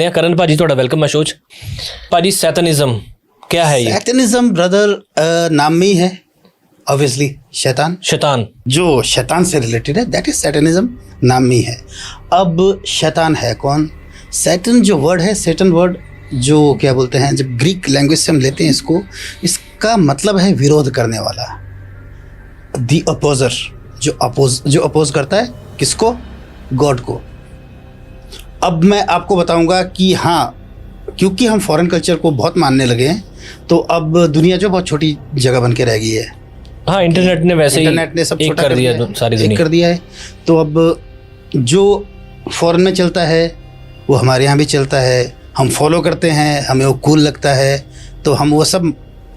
नया करण भाजी ਤੁਹਾਡਾ ਵੈਲਕਮ ਅਸ਼ੋਚ ਭਾਜੀ सैतनिज्म क्या है ये? सैतनिज्म ब्रदर नाम में ही है ऑब्वियसली शैतान जो शैतान से रिलेटेड है, दैट इज सैटनिज्म, नाम में ही है। अब शैतान है कौन? सैटन जो वर्ड है, सैटन वर्ड जो क्या बोलते हैं, जब ग्रीक लैंग्वेज से हम लेते हैं इसको, इसका मतलब है विरोध करने वाला, दी अपोजर, जो अपोज करता है किसको? गॉड को। अब मैं आपको बताऊंगा कि हाँ, क्योंकि हम फॉरेन कल्चर को बहुत मानने लगे हैं, तो अब दुनिया जो बहुत छोटी जगह बन के रह गई है। हाँ, इंटरनेट ने वैसे इंटरनेट ने सब एक छोटा कर दिया, सारी दुनिया कर दिया है। तो अब जो फॉरेन में चलता है वो हमारे यहाँ भी चलता है, हम फॉलो करते हैं, हमें वो कूल लगता है, तो हम वो सब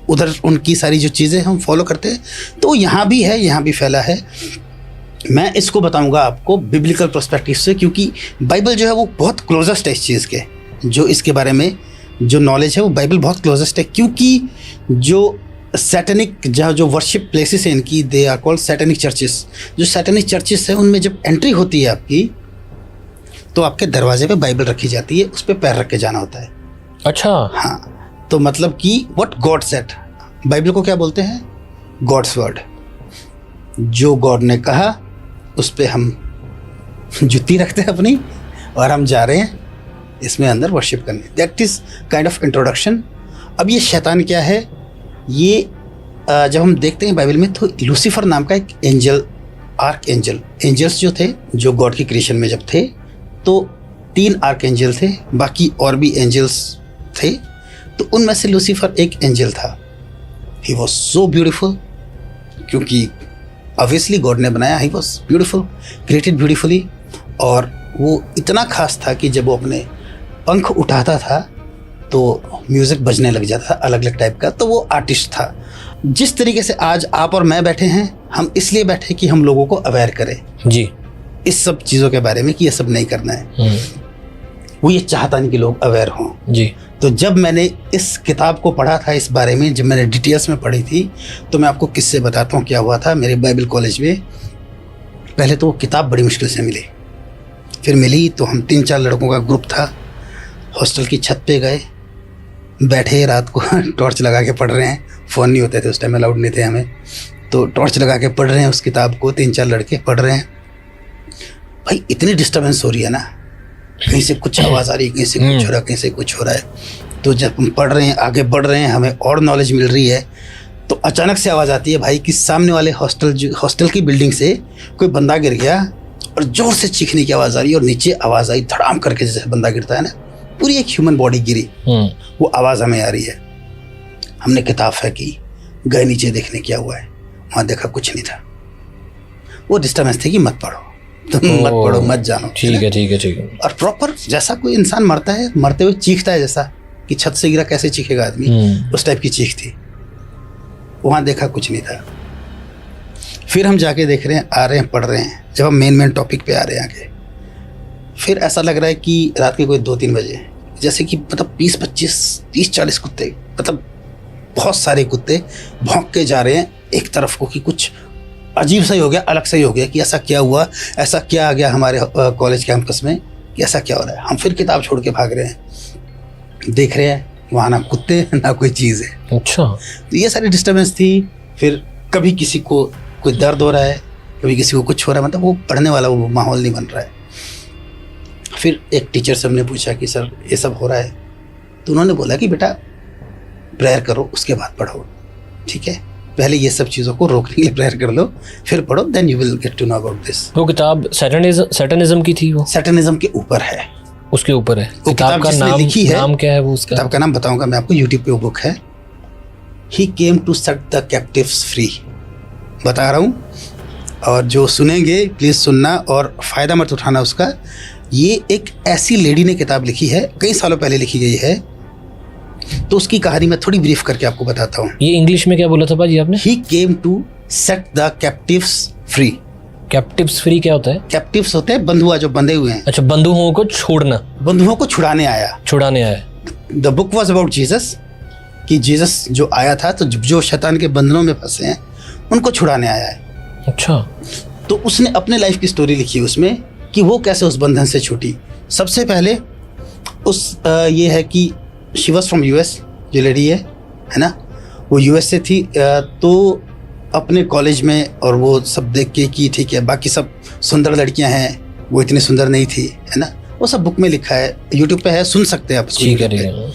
उधर उनकी सारी जो चीज़ें हम फॉलो करते हैं, तो यहाँ भी है, यहाँ भी फैला है। मैं इसको बताऊंगा आपको बिब्लिकल पर्सपेक्टिव से, क्योंकि बाइबल जो है वो बहुत क्लोजेस्ट है इस चीज़ के, जो इसके बारे में जो नॉलेज है वो बाइबल बहुत क्लोजेस्ट है। क्योंकि जो सैटनिक जहाँ जो वर्शिप प्लेसेस हैं इनकी, they are called satanic churches. जो सैटनिक चर्चेस हैं उनमें जब एंट्री होती है आपकी, तो आपके दरवाजे पे बाइबल रखी जाती है, उस पर पैर रख के जाना होता है। अच्छा, हाँ, तो मतलब कि व्हाट गॉड सेड, बाइबल को क्या बोलते हैं? God's word. जो गॉड ने कहा उस पर हम जुत्ती रखते हैं अपनी, और हम जा रहे हैं इसमें अंदर वर्शिप करने। That is kind of introduction. अब ये शैतान क्या है? ये जब हम देखते हैं बाइबल में, तो लूसीफर नाम का एक एंजल, आर्क एंजल, एंजल्स जो थे, जो गॉड की क्रिएशन में जब थे, तो 3 आर्क एंजल थे, बाकी और भी एंजल्स थे, तो उनमें से लूसीफर एक एंजल था। ही वॉज सो ब्यूटिफुल, क्योंकि ऑब्वियसली गॉड ने बनाया, he was beautiful, created beautifully, और वो इतना खास था कि जब वो अपने पंख उठाता था तो म्यूज़िक बजने लग जाता था अलग अलग टाइप का। तो वो आर्टिस्ट था। जिस तरीके से आज आप और मैं बैठे हैं, हम इसलिए बैठे कि हम लोगों को अवेयर करें जी इस सब चीज़ों के बारे में, कि ये सब नहीं करना है। वो ये चाहता नहीं कि लोग अवेयर हों जी। तो जब मैंने इस किताब को पढ़ा था, इस बारे में जब मैंने डिटेल्स में पढ़ी थी, तो मैं आपको किससे बताता हूँ क्या हुआ था मेरे बाइबल कॉलेज में। पहले तो वो किताब बड़ी मुश्किल से मिली, फिर मिली तो हम 3-4 लड़कों का ग्रुप था, हॉस्टल की छत पे गए, बैठे रात को टॉर्च लगा के पढ़ रहे हैं। फ़ोन नहीं होते थे उस टाइम, अलाउड नहीं थे हमें, तो टॉर्च लगा के पढ़ रहे हैं उस किताब को, 3-4 लड़के पढ़ रहे हैं। भाई इतनी डिस्टर्बेंस हो रही है ना, कहीं से कुछ आवाज़ आ रही है, कहीं से कुछ हो रहा है, कहीं से कुछ हो रहा है। तो जब हम पढ़ रहे हैं, आगे बढ़ रहे हैं, हमें और नॉलेज मिल रही है, तो अचानक से आवाज़ आती है भाई कि सामने वाले हॉस्टल की बिल्डिंग से कोई बंदा गिर गया, और ज़ोर से चीखने की आवाज़ आ रही है, और नीचे आवाज़ आई धड़ाम करके, जैसे बंदा गिरता है ना, पूरी एक ह्यूमन बॉडी गिरी, वो आवाज़ हमें आ रही है। हमने किताब फेंकी, गए नीचे देखने क्या हुआ है, वहाँ देखा कुछ नहीं था। वो डिस्टर्बेंस थी कि मत पढ़ो, तुम मत पढ़ो, मत जानो। ठीक है। और प्रॉपर जैसा कोई इंसान मरता है, मरते हुए चीखता है, जैसा कि छत से गिरा कैसे चीखेगा आदमी, उस टाइप की चीख थी। वहाँ देखा कुछ नहीं था। फिर हम जाके देख रहे हैं, आ रहे हैं, पढ़ रहे हैं, जब हम मेन टॉपिक पे आ रहे हैं आगे, फिर ऐसा लग रहा है कि रात के कोई 2-3 बजे, जैसे कि मतलब 20-25, 30-40 कुत्ते, मतलब बहुत सारे कुत्ते भौंक के जा रहे हैं एक तरफ को, कि कुछ अजीब सा ही हो गया, अलग सा ही हो गया, कि ऐसा क्या हुआ, ऐसा क्या आ गया हमारे कॉलेज कैंपस में, कि ऐसा क्या हो रहा है। हम फिर किताब छोड़ के भाग रहे हैं, देख रहे हैं वहाँ ना कुत्ते ना कोई चीज़ है। अच्छा, तो ये सारी डिस्टर्बेंस थी। फिर कभी किसी को कोई दर्द हो रहा है, कभी किसी को कुछ हो रहा है, मतलब वो पढ़ने वाला वो माहौल नहीं बन रहा है। फिर एक टीचर से हमने पूछा कि सर ये सब हो रहा है, तो उन्होंने बोला कि बेटा प्रेयर करो, उसके बाद पढ़ो, ठीक है, पहले ये सब चीज़ों को रोकने के लिए प्रेयर कर लो, फिर पढ़ो, then you will get to know about this. वो किताब सैटनिज्म की थी, वो सैटनिज्म के ऊपर है, उसके ऊपर है। किताब का नाम लिखी है, नाम क्या है वो उसका? किताब का नाम बताऊंगा मैं आपको, यूट्यूब पे वो बुक है, he came to set the captives free, बता रहा हूँ। और जो सुनेंगे प्लीज़ सुनना और फ़ायदा मत उठाना उसका। ये एक ऐसी लेडी ने किताब लिखी है, कई सालों पहले लिखी गई है, तो उसकी कहानी मैं थोड़ी ब्रीफ करके आपको बताता हूँ। ये इंग्लिश में क्या बोला था भाजी आपने? He came to set the captives free. Captives free क्या होता है? कैप्टिव्स होते हैं बंधुआ, जो बंधे हुए हैं। अच्छा, बंधुओं को छोड़ना, बंधुओं को छुड़ाने आया। The book was about Jesus, कि जीसस जो आया था, तो जो शैतान के बंधनों में फंसे हैं उनको छुड़ाने आया है। अच्छा, तो उसने अपने लाइफ की स्टोरी लिखी है उसमें, कि वो कैसे उस बंधन से छूटी। सबसे पहले ये है कि शी वॉज फ्रॉम यूएस, जो लेडी है ना, वो यूएस से थी। तो अपने कॉलेज में और वो सब देख के कि ठीक है बाकी सब सुंदर लड़कियां हैं, वो इतनी सुंदर नहीं थी, है ना। वो सब बुक में लिखा है, यूट्यूब पे है, सुन सकते हैं आप उसको। ठीक है।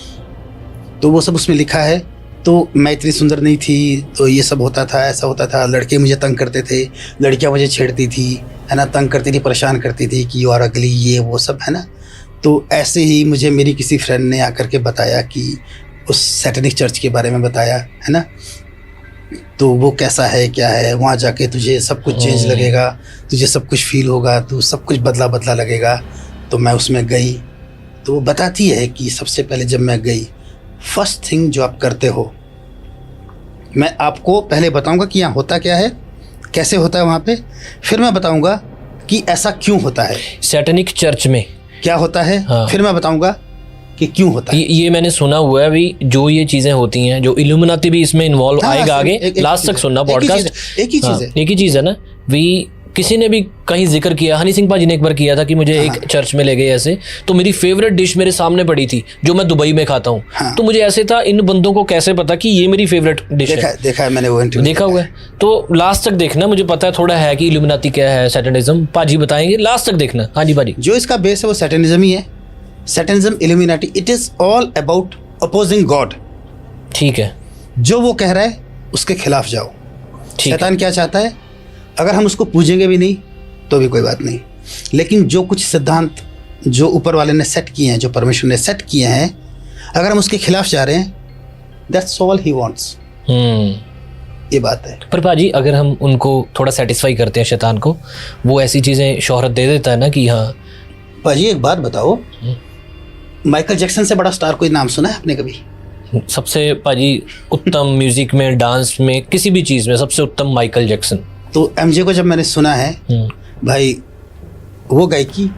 तो वो सब उसमें लिखा है। तो मैं इतनी सुंदर नहीं थी, तो ये सब होता था, ऐसा होता था, लड़के मुझे तंग करते थे, लड़कियां मुझे छेड़ती थी, है ना, तंग करती थी, परेशान करती थी कि यू आर अगली, ये वो सब, है ना। तो ऐसे ही मुझे मेरी किसी फ्रेंड ने आकर के बताया कि उस सैटेनिक चर्च के बारे में बताया, है ना। तो वो कैसा है, क्या है, वहाँ जाके तुझे सब कुछ चेंज लगेगा, तुझे सब कुछ फील होगा, तू सब कुछ बदला बदला लगेगा। तो मैं उसमें गई, तो वो बताती है कि सबसे पहले जब मैं गई, फर्स्ट थिंग जो आप करते हो, मैं आपको पहले बताऊंगा कि यहाँ होता क्या है, कैसे होता है वहाँ पे, फिर मैं बताऊंगा कि ऐसा क्यों होता है, सैटेनिक चर्च में क्या होता है, हाँ। फिर मैं बताऊंगा कि क्यों होता है। ये मैंने सुना हुआ है भी, जो ये चीजें होती हैं, जो इल्यूमिनाटी भी इसमें इन्वॉल्व हाँ, आएगा आगे, एक लास्ट चीज़ तक है, सुनना एक ही पॉडकास्ट। चीज़ है, एक ही चीज़ है। एक ही चीज है ना भी। किसी ने भी कहीं जिक्र किया, हनी सिंह पाजी ने एक बार किया था कि मुझे एक चर्च में ले गए ऐसे, तो मेरी फेवरेट डिश मेरे सामने पड़ी थी जो मैं दुबई में खाता हूँ। हाँ। तो मुझे ऐसे था, इन बंदों को कैसे पता कि ये मेरी फेवरेट डिश है। देखा है मैंने वो इंटरव्यू, देखा हुआ है। तो लास्ट तक देखना, मुझे पता है थोड़ा है कि इल्यूमिनाटी क्या है, सैटेनिज्म पाजी बताएंगे, लास्ट तक देखना। हाँ जी पाजी। जो इसका बेस है वो सैटेनिज्म ही है। Satanism, Illuminati, it is all about opposing God. ठीक है। जो वो कह रहा है उसके खिलाफ जाओ। ठीक है। शैतान क्या चाहता है, अगर हम उसको पूजेंगे भी नहीं तो भी कोई बात नहीं, लेकिन जो कुछ सिद्धांत जो ऊपर वाले ने सेट किए हैं, जो परमेश्वर ने सेट किए हैं, अगर हम उसके खिलाफ जा रहे हैं, दैट्स ऑल ही वांट्स। ये बात है। पर पाजी अगर हम उनको थोड़ा सेटिस्फाई करते हैं शैतान को, वो ऐसी चीजें शोहरत दे देता है ना कि हाँ। पाजी एक बात बताओ, माइकल जैक्सन से बड़ा स्टार कोई नाम सुना है आपने कभी? सबसे पाजी उत्तम म्यूजिक में, डांस में, किसी भी चीज में सबसे उत्तम माइकल जैक्सन। तो एमजे को जब मैंने सुना है, भाई वो गायकी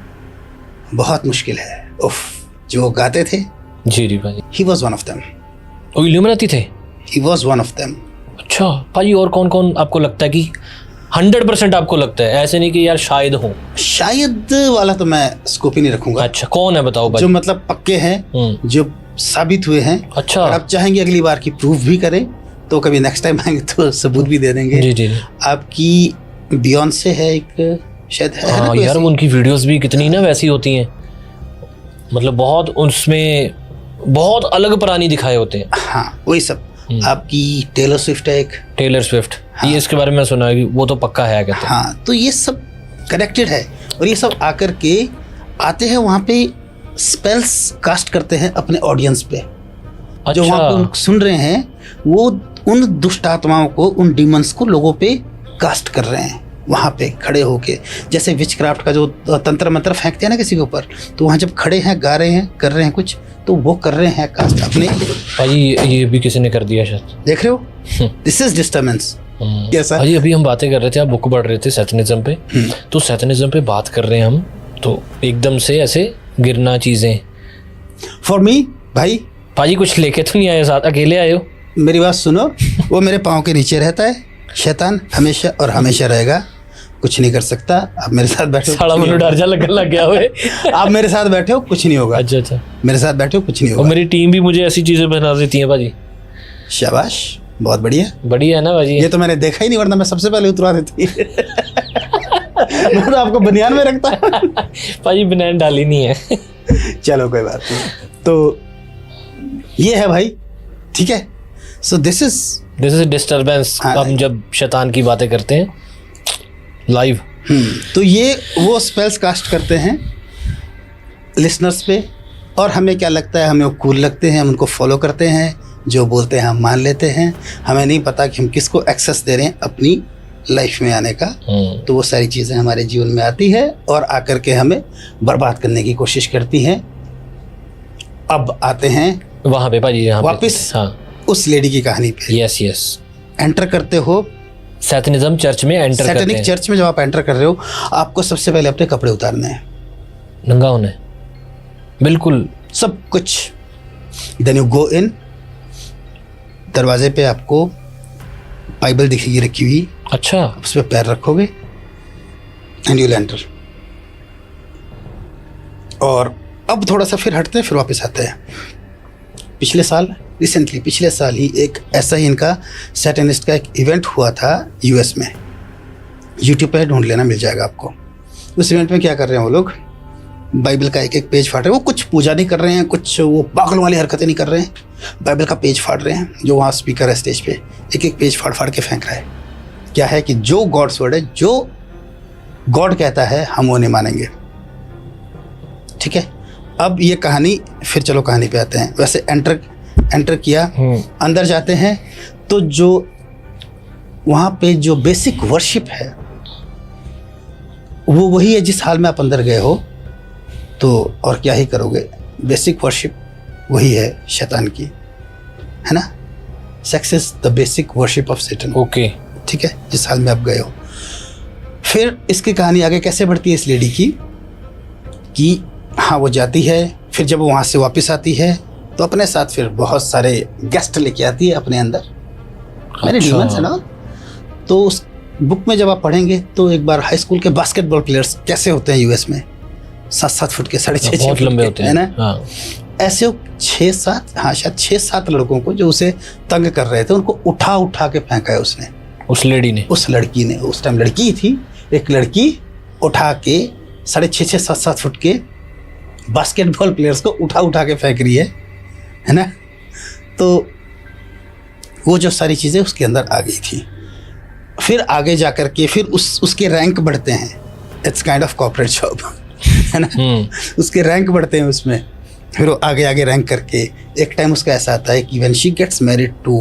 बहुत मुश्किल है। उफ, जो वो गाते थे, जी जी पाजी। He was one of them. वो इल्यूमिनाटी थे? He was one of them. अच्छा पाजी, और कौन कौन आपको लगता है कि 100% आपको लगता है, ऐसे नहीं कि यार शायद हो? शायद वाला तो मैं स्कोप ही नहीं रखूंगा। अच्छा, कौन है बताओ भाई? जो मतलब पक्के हैं, जो साबित हुए हैं। अच्छा। और आप चाहेंगे अगली बार की प्रूफ भी करें तो कभी नेक्स्ट टाइम आएंगे तो सबूत भी दे देंगे। जी जी। आपकी बियॉन्से है एक, शायद है ना हाँ कोई यार, ऐसी? उनकी वीडियोस भी कितनी ना वैसी होती हैं, मतलब बहुत उसमें बहुत अलग प्राणी दिखाए होते हैं। हाँ वही सब। आपकी टेलर स्विफ्ट है एक। टेलर स्विफ्ट, ये इसके बारे में सुना है कि वो तो पक्का है कहते हैं। हाँ, तो ये सब कनेक्टेड है, और ये सब आकर के आते हैं वहाँ पे, स्पेल्स कास्ट करते हैं अपने ऑडियंस पे। जो वहाँ पे लोग सुन रहे हैं, वो उन दुष्ट आत्माओं को, उन डीमंस को लोगों पे कास्ट कर रहे हैं वहाँ पे खड़े होके। जैसे विचक्राफ्ट का जो तंत्र मंत्र फेंकते हैं ना किसी के ऊपर, तो वहाँ जब खड़े हैं, गा रहे हैं, कर रहे हैं कुछ, तो वो कर रहे हैं कास्ट अपने। भाई ये भी किसी ने कर दिया शायद, देख रहे हो? This is disturbance. कैसा? भाई अभी हम बातें कर रहे थे, आप बुक पढ़ रहे थे सैतानिज्म पे, तो सैतानिज्म पे बात कर रहे हैं हम, तो एकदम से ऐसे गिरना चीजें। फॉर मी भाई, पाजी कुछ लेके तो नहीं आए साथ, अकेले आए हो? मेरी बात सुनो, वो मेरे पाँव के नीचे रहता है शैतान, हमेशा और हमेशा रहेगा, कुछ नहीं कर सकता। आप मेरे साथ बैठे हो, साला मनु डर जा लगने लग गया हुए। आप मेरे साथ बैठे हो, कुछ नहीं होगा। अच्छा अच्छा, मेरे साथ बैठे हो, कुछ नहीं और होगा। मेरी टीम भी मुझे ऐसी चीजें बना देती है पाजी। शाबाश, बहुत बढ़िया। बढ़िया है ना पाजी? ये तो मैंने देखा ही नहीं, वरना मैं सबसे पहले उतरा देती। मैं तो आपको बनियान में रखता। पाजी बनियान डाली नहीं है। चलो कोई बात नहीं। तो ये है भाई, ठीक है। So this is disturbance. हाँ, हम जब शैतान की बातें करते हैं लाइव, तो ये वो स्पेल्स कास्ट करते हैं लिसनर्स पे, और हमें क्या लगता है, हमें वो कूल लगते हैं, हम उनको फॉलो करते हैं, जो बोलते हैं हम मान लेते हैं। हमें नहीं पता कि हम किसको एक्सेस दे रहे हैं अपनी लाइफ में आने का। तो वो सारी चीज़ें हमारे जीवन में आती है और आकर के हमें बर्बाद करने की कोशिश करती हैं। अब आते हैं वहाँ पे पाजी, यहाँ वापस हाँ, उस लेडी की कहानी पे। Yes yes. एंटर करते हो सैतानिज्म चर्च में, एंटर करते सैटेनिक हैं। चर्च में। जब आप एंटर कर रहे हो, आपको सबसे पहले अपने कपड़े उतारने हैं, नंगा होना है, बिल्कुल सब कुछ। देन यू गो इन। दरवाजे पे आपको बाइबल दिखेगी रखी हुई, अच्छा। उस पर पैर रखोगे एंड यू एंटर। और अब थोड़ा सा फिर हटते हैं, फिर वापस आते हैं। पिछले साल ही एक ऐसा ही इनका सैटेनिस्ट का एक इवेंट हुआ था यूएस में। यूट्यूब पे ढूंढ लेना, मिल जाएगा आपको। उस इवेंट में क्या कर रहे हैं वो लोग, बाइबल का एक एक पेज फाड़ रहे हैं। वो कुछ पूजा नहीं कर रहे हैं, कुछ वो पागल वाली हरकतें नहीं कर रहे हैं, बाइबल का पेज फाड़ रहे हैं। जो वहाँ स्पीकर है स्टेज पे, एक एक पेज फाड़ फाड़ के फेंक रहा है। क्या है कि जो गॉड्स वर्ड है, जो गॉड कहता है, हम वो नहीं मानेंगे। ठीक है, अब ये कहानी, फिर चलो कहानी पे आते हैं। वैसे एंटर किया, अंदर जाते हैं तो जो वहाँ पे जो बेसिक वर्शिप है वो वही है जिस हाल में आप अंदर गए हो। तो और क्या ही करोगे, बेसिक वर्शिप वही है शैतान की, है ना। Sex is the basic worship of Satan. Okay, ठीक है, जिस हाल में आप गए हो। फिर इसकी कहानी आगे कैसे बढ़ती है इस लेडी की, कि हाँ वो जाती है, फिर जब वो वहाँ से वापस आती है तो अपने साथ फिर बहुत सारे गेस्ट लेके आती है अपने अंदर, मेरे डीमंस है ना। तो उस बुक में जब आप पढ़ेंगे तो एक बार हाई स्कूल के बास्केटबॉल प्लेयर्स कैसे होते हैं यूएस में, 7-7 फुट के, 6.5 बहुत लंबे होते हैं ना। हाँ। ऐसे 6-7, हाँ शायद 6-7 लड़कों को जो उसे तंग कर रहे थे, उनको उठा उठा के फेंका है उसने, उस लड़की ने। उस टाइम लड़की थी, एक लड़की उठा के 6.5, 7-7 फुट के बास्केटबॉल प्लेयर्स को उठा उठा के फेंक रही है ना। तो वो जो सारी चीज़ें उसके अंदर आ गई थी। फिर आगे जा कर के फिर उसके रैंक बढ़ते हैं। It's kind of corporate job, है ना। उसके रैंक बढ़ते हैं उसमें, फिर वो आगे आगे रैंक करके एक टाइम उसका ऐसा आता है कि when she gets married to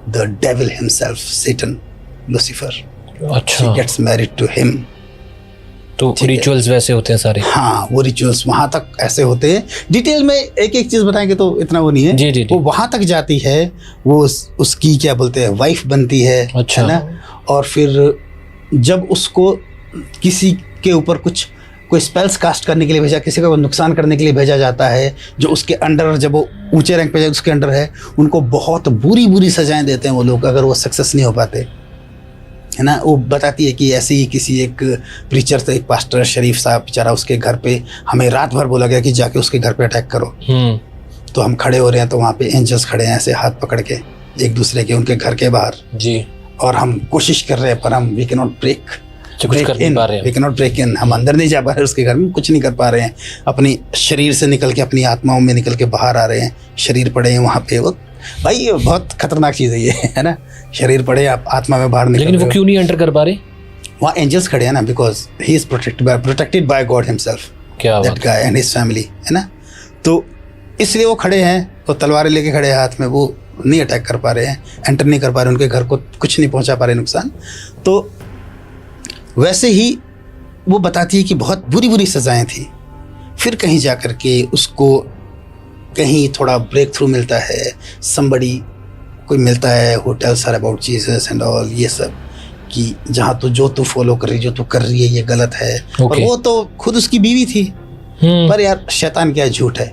the devil himself, Satan, Lucifer, अच्छा, she gets married to him. तो रिचुअल्स वैसे होते हैं सारे। हाँ, वो रिचुअल्स वहाँ तक ऐसे होते हैं। डिटेल में एक एक चीज़ बताएंगे तो इतना वो नहीं है। जी। वो वहाँ तक जाती है, वो उसकी क्या बोलते हैं, वाइफ बनती है, अच्छा, है ना। और फिर जब उसको किसी के ऊपर कोई स्पेल्स कास्ट करने के लिए भेजा, किसी को नुकसान करने के लिए भेजा जाता है, जो उसके अंडर, जब वो ऊंचे रैंक पे उसके अंडर है, उनको बहुत बुरी बुरी सजाएं देते हैं वो लोग, अगर वो सक्सेस नहीं हो पाते, है ना। वो बताती है कि ऐसे ही किसी एक प्रीचर से, एक पास्टर शरीफ साहब बेचारा, उसके घर पे हमें रात भर बोला गया कि जाके उसके घर पे अटैक करो। तो हम खड़े हो रहे हैं तो वहाँ पे एंजल्स खड़े हैं ऐसे हाथ पकड़ के एक दूसरे के, उनके घर के बाहर जी। और हम कोशिश कर रहे हैं पर हम we can not break in, हम अंदर नहीं जा पा रहे, उसके घर में कुछ नहीं कर पा रहे हैं। अपनी शरीर से निकल के, अपनी आत्माओं में निकल के बाहर आ रहे हैं। शरीर पड़े हैं वहाँ पे। वो भाई ये बहुत खतरनाक चीज़ है ये, है ना। शरीर पड़े, आप आत्मा में बाहर निकल। लेकिन वो क्यों नहीं एंटर कर पा रहे? वहाँ एंजल्स खड़े हैं ना, because he is protected by God himself, that guy and his family, है ना। तो इसलिए वो खड़े हैं, वो तलवारें लेके खड़े हैं हाथ में, वो नहीं अटैक कर पा रहे हैं, एंटर नहीं कर पा रहे, उनके घर को कुछ नहीं पहुंचा पा रहे नुकसान। तो वैसे ही वो बताती है कि बहुत बुरी बुरी सजाएं थी। फिर कहीं जा कर के उसको कहीं थोड़ा ब्रेक थ्रू मिलता है, somebody कोई मिलता है, who tells her about Jesus and all, ये सब, कि जहाँ तू फॉलो कर रही, जो तू कर रही है ये गलत है। और वो तो खुद उसकी बीवी थी, पर यार शैतान क्या झूठ है।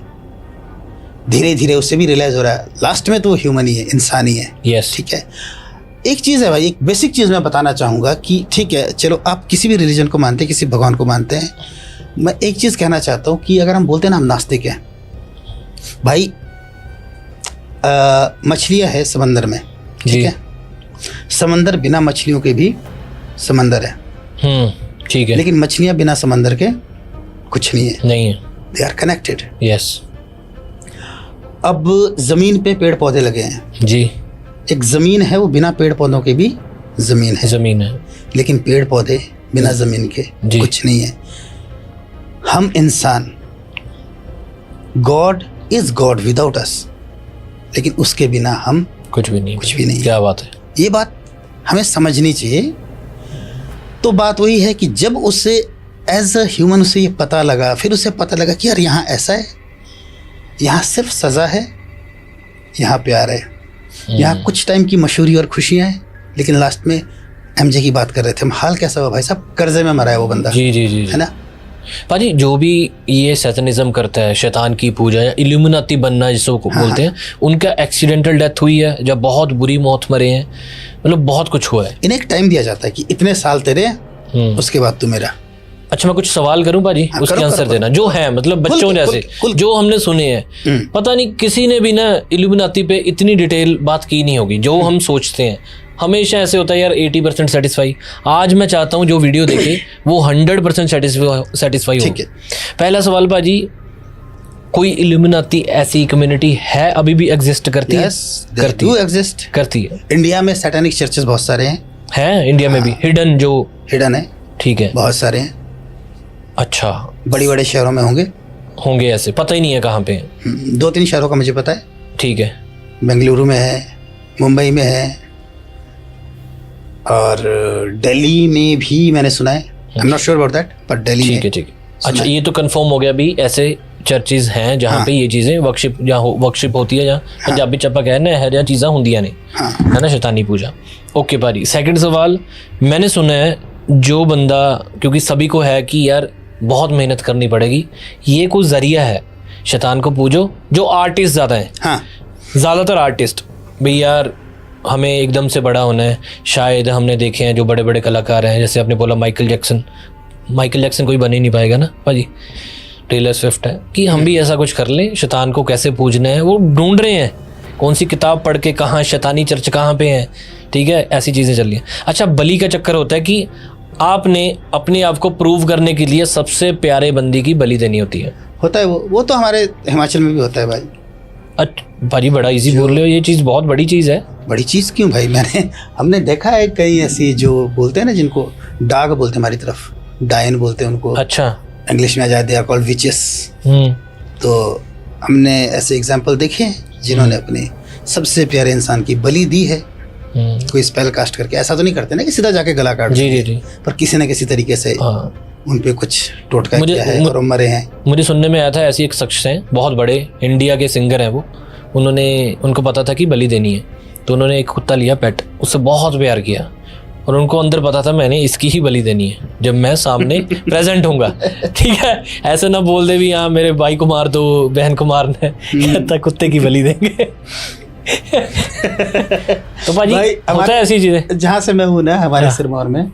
धीरे धीरे उससे भी रियलाइज हो रहा है, लास्ट में तो ह्यूमन ही है, इंसान ही है। yes. ठीक है। एक चीज़ है भाई, एक बेसिक चीज़ मैं बताना चाहूँगा कि ठीक है, चलो आप किसी भी रिलीजन को मानते हैं, किसी भगवान को मानते हैं, मैं एक चीज़ कहना चाहता हूँ कि अगर हम बोलते हैं ना हम नास्तिक हैं, भाई मछलियाँ है समंदर में, ठीक है। समंदर बिना मछलियों के भी समंदर है, ठीक है। लेकिन मछलियाँ बिना समंदर के कुछ नहीं है, दे आर कनेक्टेड। यस। अब जमीन पे पेड़ पौधे लगे हैं जी, एक जमीन है, वो बिना पेड़ पौधों के भी जमीन है, लेकिन पेड़ पौधे बिना जमीन के कुछ नहीं है। हम इंसान, गॉड इज गॉड विदाउट अस, लेकिन उसके बिना हम कुछ भी नहीं। क्या बात है, ये बात हमें समझनी चाहिए। तो बात वही है कि जब उसे एज अ ह्यूमन उसे ये पता लगा, फिर उसे पता लगा कि यार यहाँ ऐसा है, यहाँ सिर्फ सज़ा है, यहाँ प्यार है, यहाँ कुछ टाइम की मशहूरी और खुशियाँ हैं, लेकिन लास्ट में एमजे की बात कर रहे थे हम, हाल कैसा हुआ भाई साहब, कर्जे में मरा है वो बंदा। जी, है ना। पाजी, जो भी ये सैतानिज्म करता है, शैतान की पूजा या इल्यूमिनाती बनना जिसको बोलते हैं, उनका एक्सीडेंटल डेथ हुई है, जब बहुत बुरी मौत मरे हैं, मतलब बहुत कुछ हुआ है। इन्हें एक टाइम दिया जाता है कि इतने साल तेरे, उसके बाद तू मेरा। अच्छा मैं कुछ सवाल करूं भाजी, हाँ, उसके करो, आंसर करो। देना। जो है मतलब खुल बच्चों के, जैसे खुल के। जो हमने सुने हैं, पता नहीं किसी ने भी ना इल्यूमिनाती पे इतनी डिटेल बात की नहीं होगी जो हम सोचते हैं। हमेशा ऐसे होता है यार 80% सेटिस्फाई। आज मैं चाहता हूँ जो वीडियो देखे वो 100% सेटिस्फाई हो। ठीक है। पहला सवाल भाजी, कोई इल्यूमिनाती ऐसी कम्युनिटी है अभी भी एग्जिस्ट करती है? करती डू है, एग्जिस्ट। करती है। इंडिया में सैटेनिक चर्चेस बहुत सारे हैं, हैं इंडिया में भी हिडन जो? हिडन है, ठीक है, बहुत सारे हैं, अच्छा बड़ी बड़े शहरों में होंगे। होंगे ऐसे, पता ही नहीं है कहाँ पे हैं। 2-3 शहरों का मुझे पता है। ठीक है, बेंगलुरु में है, मुंबई में है, और दिल्ली में भी मैंने सुना है। I am not sure about that, पर दिल्ली ठीक है, में। ठीक है। अच्छा ये तो कंफर्म हो गया भी, ऐसे चर्चेज हैं जहाँ पे ये चीज़ें वर्कशिप जहाँ वर्कशिप होती है, जहाँ पंजाबी चप्पा कहने है जहाँ चीज़ें होंदियाँ ने, है ना, शैतानी पूजा। ओके भाई, सेकंड सवाल, मैंने सुना है जो बंदा, क्योंकि सभी को है कि यार बहुत मेहनत करनी पड़ेगी, ये कोई जरिया है शैतान को पूजो, जो आर्टिस्ट ज़्यादा है, हाँ, ज़्यादातर आर्टिस्ट भाई यार हमें एकदम से बड़ा होना है। शायद हमने देखे हैं जो बड़े बड़े कलाकार हैं, जैसे आपने बोला माइकल जैक्सन कोई बन ही नहीं पाएगा ना भाजी, टेलर स्विफ्ट है, कि हम भी ऐसा कुछ कर लें, शैतान को कैसे पूजना है वो ढूंढ रहे हैं, कौन सी किताब पढ़ के कहाँ शैतानी चर्च कहाँ पे है, ठीक है, ऐसी चीज़ें चल रही हैं। अच्छा बलि का चक्कर होता है कि आपने अपने आप को प्रूव करने के लिए सबसे प्यारे बंदी की बलि देनी होती है। होता है वो तो हमारे हिमाचल में भी होता है भाई। अच्छा भाजी बड़ा इजी बोल रहे हो, ये चीज़ बहुत बड़ी चीज़ है। बड़ी चीज़ क्यों भाई, हमने देखा है कई ऐसी जो बोलते हैं ना, जिनको डाग बोलते हैं हमारी तरफ, डायन बोलते हैं उनको, अच्छा, इंग्लिश में आ जाए दे आर कॉल्ड विचेस। तो हमने ऐसे एग्जाम्पल देखे हैं जिन्होंने अपने सबसे प्यारे इंसान की बलि दी है, कोई स्पेल कास्ट करके। ऐसा तो नहीं करते ना कि सीधा जाके गला काट जी देंगे, जी जी, पर किसी न किसी तरीके से हाँ। उन पे कुछ टोटका किया है और वो मरे हैं। मुझे सुनने में आया था ऐसी एक शख्स हैं, बहुत बड़े इंडिया के सिंगर हैं वो, उनको पता था कि बलि देनी है, तो उन्होंने एक कुत्ता लिया पेट, उससे बहुत प्यार किया, और उनको अंदर पता था मैंने इसकी ही बलि देनी है जब मैं सामने प्रेजेंट होऊंगा, ठीक है, ऐसे ना बोल दे भी हाँ मेरे भाई को मार दो, बहन को मारना है, कहता कुत्ते की बलि देंगे। तो भाई होता है ऐसी चीजें। जहाँ से मैं हूँ ना, हमारे सिरमौर में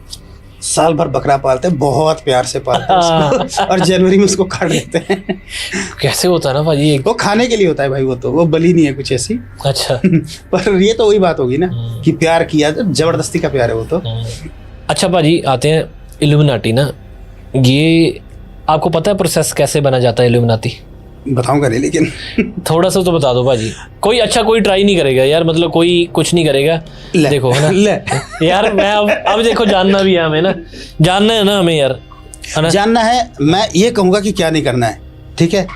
साल भर बकरा पालते हैं, बहुत प्यार से पालते हैं उसको, और जनवरी में उसको काट देते हैं। कैसे होता है ना भाजी, वो खाने के लिए होता है भाई, वो बलि नहीं है कुछ ऐसी। अच्छा पर ये तो वही बात होगी ना कि प्यार किया, जबरदस्ती का प्यार है वो तो। अच्छा भाजी आते हैं इल्यूमिनाटी ना, ये आपको पता है प्रोसेस कैसे बना जाता है इल्यूमिनाती? बताऊंगा नहीं, लेकिन थोड़ा सा तो बता दो भाजी। कोई ट्राई नहीं करेगा यार, मतलब कोई कुछ नहीं करेगा, देखो है ना यार, मैं अब देखो जानना भी है हमें ना, जानना है ना हमें यार, है ना, जानना है। मैं ये कहूंगा कि क्या नहीं करना है, ठीक है।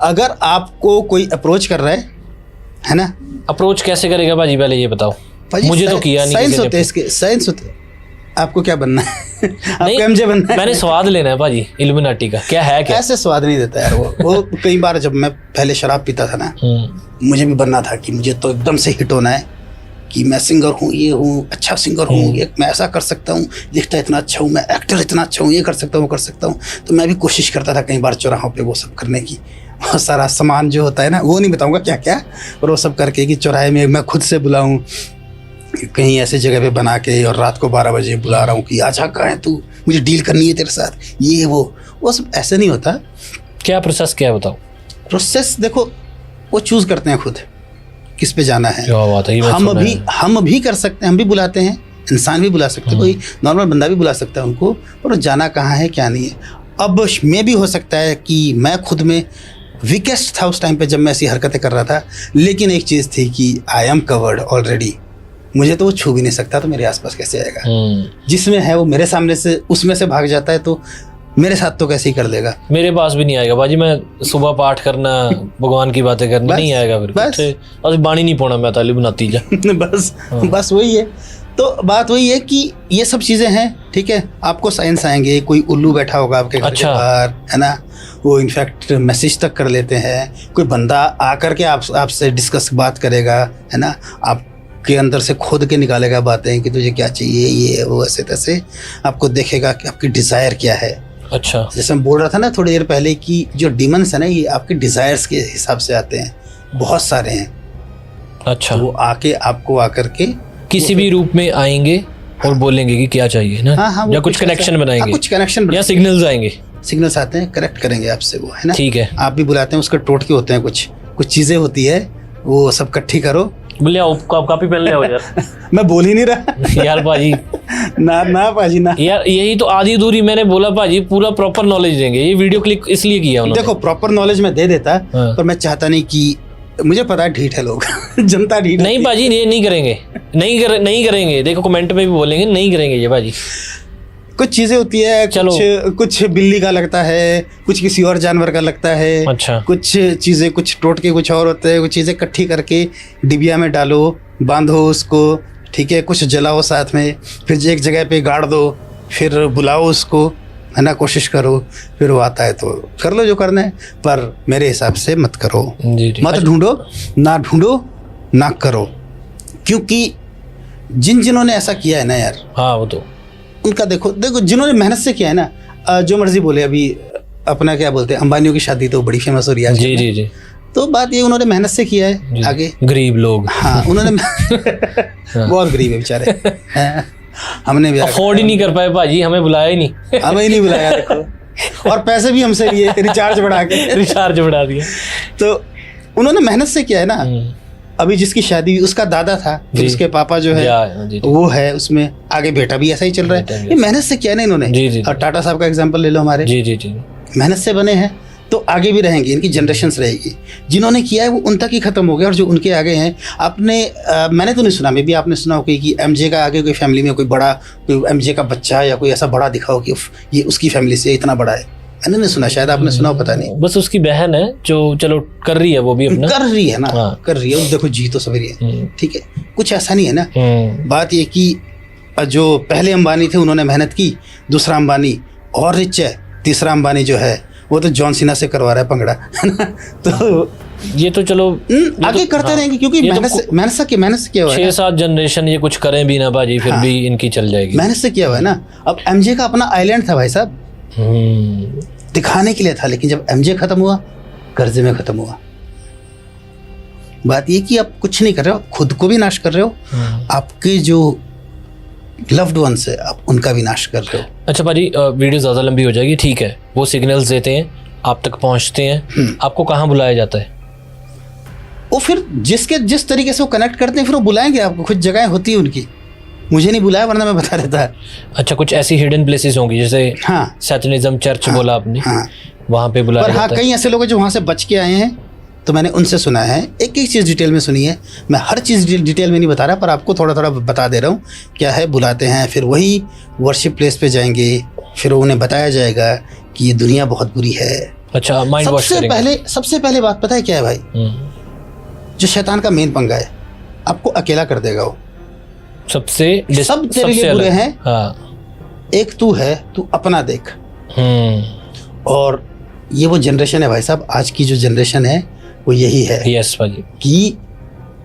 अगर आपको कोई अप्रोच कर रहा है ना, अप्रोच कैसे करेगा भाजी, पहले ये बताओ मुझे, तो किया नहीं। साइंस होते हैं इसके, साइंस होते। आपको क्या बनना है? आपको एमजे बनना है? मैंने स्वाद लेना है भाजी इल्यूमिनाटी का, क्या है क्या? ऐसे स्वाद नहीं देता यार वो कई बार जब मैं पहले शराब पीता था ना, मुझे भी बनना था कि मुझे तो एकदम से हिट होना है, कि मैं सिंगर हूँ, ये हूँ, अच्छा सिंगर हूँ, ये मैं ऐसा कर सकता हूँ, लिखता इतना अच्छा हूँ, मैं एक्टर इतना अच्छा हूँ, ये कर सकता हूँ, वो कर सकता हूँ। तो मैं भी कोशिश करता था कई बार चौराहों पे वो सब करने की, बहुत सारा सामान जो होता है ना, वो नहीं बताऊँगा क्या क्या, पर वो सब करके कि चौराहे में मैं खुद से बुलाऊँ, कहीं ऐसे जगह पे बना के, और रात को 12 बजे बुला रहा हूँ कि आजा कहाँ है तू, मुझे डील करनी है तेरे साथ, ये वो सब ऐसे नहीं होता। क्या प्रोसेस क्या है बताओ? प्रोसेस देखो, वो चूज करते हैं खुद किस पे जाना है। क्या बात है, हम भी कर सकते हैं, हम भी बुलाते हैं, इंसान भी बुला सकते हैं, कोई नॉर्मल बंदा भी बुला सकता है उनको, पर जाना कहाँ है क्या नहीं है। अब मैं भी हो सकता है कि मैं खुद में वीकेस्ट था उस टाइम पे जब मैं ऐसी हरकतें कर रहा था, लेकिन एक चीज़ थी कि आई एम कवर्ड ऑलरेडी, मुझे तो वो छू भी नहीं सकता, तो मेरे आसपास कैसे आएगा? जिसमें है वो मेरे सामने से उसमें से भाग जाता है, तो मेरे साथ तो कैसे ही कर देगा, मेरे पास भी नहीं आएगा बाजी। मैं सुबह पाठ करना, भगवान की बातें करना नहीं आएगा, फिर बस बाणी नहीं पोना, मैं ताली बनाती जा बस वही है। तो बात वही है कि ये सब चीज़ें हैं, ठीक है। आपको साइंस आएंगे, कोई उल्लू बैठा होगा आपके घर के बाहर, है ना, वो इनफैक्ट मैसेज तक कर लेते हैं, कोई बंदा आकर के आपसे डिस्कस बात करेगा, है ना, आपके अंदर से खोद के निकालेगा बातें कि तुझे क्या चाहिए, ये वो, ऐसे तैसे आपको देखेगा कि आपकी डिज़ायर क्या है। अच्छा, जैसे मैं बोल रहा था ना थोड़ी देर पहले कि जो डिमंस है ना, ये आपके डिज़ायर्स के हिसाब से आते हैं, बहुत सारे हैं। अच्छा, तो वो आके आपको आकर के किसी भी रूप में आएंगे, और बोलेंगे कि क्या चाहिए ना, हाँ, वो या कुछ कुछ कनेक्शन ऐसा- बनाएंगे, हाँ, कुछ कनेक्शन या सिग्नल्स आएंगे। सिग्नल्स आते हैं, करेक्ट करेंगे आपसे वो, है ना। ठीक है। आप भी बुलाते हैं, उसके टोटके होते हैं, कुछ चीजें होती है, वो सब इकट्ठी करो। बोले आओ कॉपी पेन ले आओ यार। मैं बोल ही नहीं रहा। यार भाजी, ना पाजी ना। यार यही तो आधी अधूरी मैंने बोला भाजी, पूरा प्रॉपर नॉलेज देंगे। ये वीडियो क्लिक इसलिए किया उन्होंने। देखो प्रॉपर नॉलेज में दे देता, हाँ। पर मैं चाहता नहीं कि, मुझे पता है ढीठ है लोग। जनता ढीठ नहीं भाजी, ये नहीं करेंगे, नहीं करेंगे। देखो कमेंट में भी बोलेंगे नहीं करेंगे ये भाजी। कुछ चीजें होती है, चलो। कुछ बिल्ली का लगता है, कुछ किसी और जानवर का लगता है। अच्छा। कुछ चीजें, कुछ टोटके कुछ और होते हैं। कुछ चीजें इकट्ठी करके डिबिया में डालो, बांधो उसको, ठीक है, कुछ जलाओ साथ में, फिर एक जगह पे गाड़ दो, फिर बुलाओ उसको, है ना, कोशिश करो, फिर वो आता है तो कर लो जो करना है, पर मेरे हिसाब से मत करो। जी जी। मत ढूंढो, ना करो, क्योंकि जिन्होंने ऐसा किया है ना यार, हाँ वो तो उनका देखो जिन्होंने मेहनत से किया है ना, जो मर्जी बोले, अभी अपना क्या बोलते हैं, अंबानियों की शादी तो बड़ी फेमस हो रही है जी जी जी। तो बात ये, उन्होंने मेहनत से किया है जी। आगे। गरीब लोग, हाँ, उन्होंने बहुत गरीब है बेचारे। हाँ, हमने भी अफोर्ड ही नहीं कर पाए भाजी, हमें बुलाया ही नहीं। हमें ही नहीं बुलाया, देखो, और पैसे भी हमसे लिए, रिचार्ज बढ़ा के। रिचार्ज बढ़ा दिया। तो उन्होंने मेहनत से किया है ना। अभी जिसकी शादी हुई, उसका दादा था, फिर जी। उसके पापा जो है जी, जी। वो है, उसमें आगे बेटा भी ऐसा ही चल रहा बेटा है। भी ये मेहनत से किया ना इन्होंने। जी, जी, और जी। टाटा साहब का एग्जांपल ले लो, हमारे जी जी जी। मेहनत से बने हैं तो आगे भी रहेंगे, इनकी जनरेशन्स रहेगी। जिन्होंने किया है वो उन तक ही खत्म हो गया, और जो उनके आगे हैं, आपने मैंने तो नहीं सुना, मे भी आपने सुना हो कि एमजे का आगे कोई फैमिली में कोई बड़ा, कोई एमजे का बच्चा या कोई ऐसा बड़ा दिखा हो कि उफ, ये उसकी फैमिली से इतना बड़ा है। मैंने नहीं सुना, शायद आपने सुना हो, पता नहीं। बस उसकी बहन है जो चलो कर रही है, वो भी अपना कर रही है ना, हाँ। कर रही है, देखो जी तो सवेरी है, ठीक है, कुछ ऐसा नहीं है ना। बात ये कि जो पहले अंबानी थे उन्होंने मेहनत की, दूसरा अंबानी और रिच है, तीसरा अंबानी जो है वो तो जॉन सीना से करवा रहा है पंगड़ा, है ना। तो ये तो चलो आगे करते हाँ। रहेंगे, क्योंकि ये तो मेहनत से किया हुआ है। 6-7 जनरेशन ये कुछ करें भी ना भाजी, फिर भी इनकी चल जाएगी। मेहनत से किया हुआ है ना। अब एमजे का अपना आइलैंड था भाई साहब, दिखाने के लिए था, लेकिन जब एमजे खत्म हुआ, कर्जे में खत्म हुआ। बात ये कि आप कुछ नहीं कर रहे हो, खुद को भी नाश कर रहे हो, आपके जो लव्ड वंस है आप उनका भी नाश कर रहे हो। अच्छा भाजी, वीडियो ज़्यादा लंबी हो जाएगी, ठीक है। वो सिग्नल्स देते हैं, आप तक पहुंचते हैं, आपको कहाँ बुलाया जाता है? वो फिर जिस तरीके से वो कनेक्ट करते हैं, फिर वो बुलाएंगे आपको। कुछ जगहें होती है उनकी, मुझे नहीं बुलाया वरना मैं बता देता है। अच्छा, कुछ ऐसी हिडन प्लेसेस होंगी, जैसे हाँ सैटनिज्म चर्च बोला आपने, हाँ, वहाँ पे बुलाया पर हाँ, जाता है। कई ऐसे लोग हैं जो वहाँ से बच के आए हैं, तो मैंने उनसे सुना है। एक एक चीज़ डिटेल में सुनी है, मैं हर चीज़ डिटेल में नहीं बता रहा, पर आपको थोड़ा थोड़ा बता दे रहा हूँ क्या है। बुलाते हैं, फिर वही वर्शिप प्लेस पे जाएंगे, फिर उन्हें बताया जाएगा कि ये दुनिया बहुत बुरी है। अच्छा, माइंड वॉश करेंगे। सबसे पहले बात पता है क्या है भाई, जो शैतान का मेन पंगा है, आपको अकेला कर देगा वो। सब तेरे लिए बुरे हैं। हाँ। एक तू है, तू अपना देख। और ये वो जनरेशन है भाई साहब, आज की जो जनरेशन है वो यही है यस भाजी, कि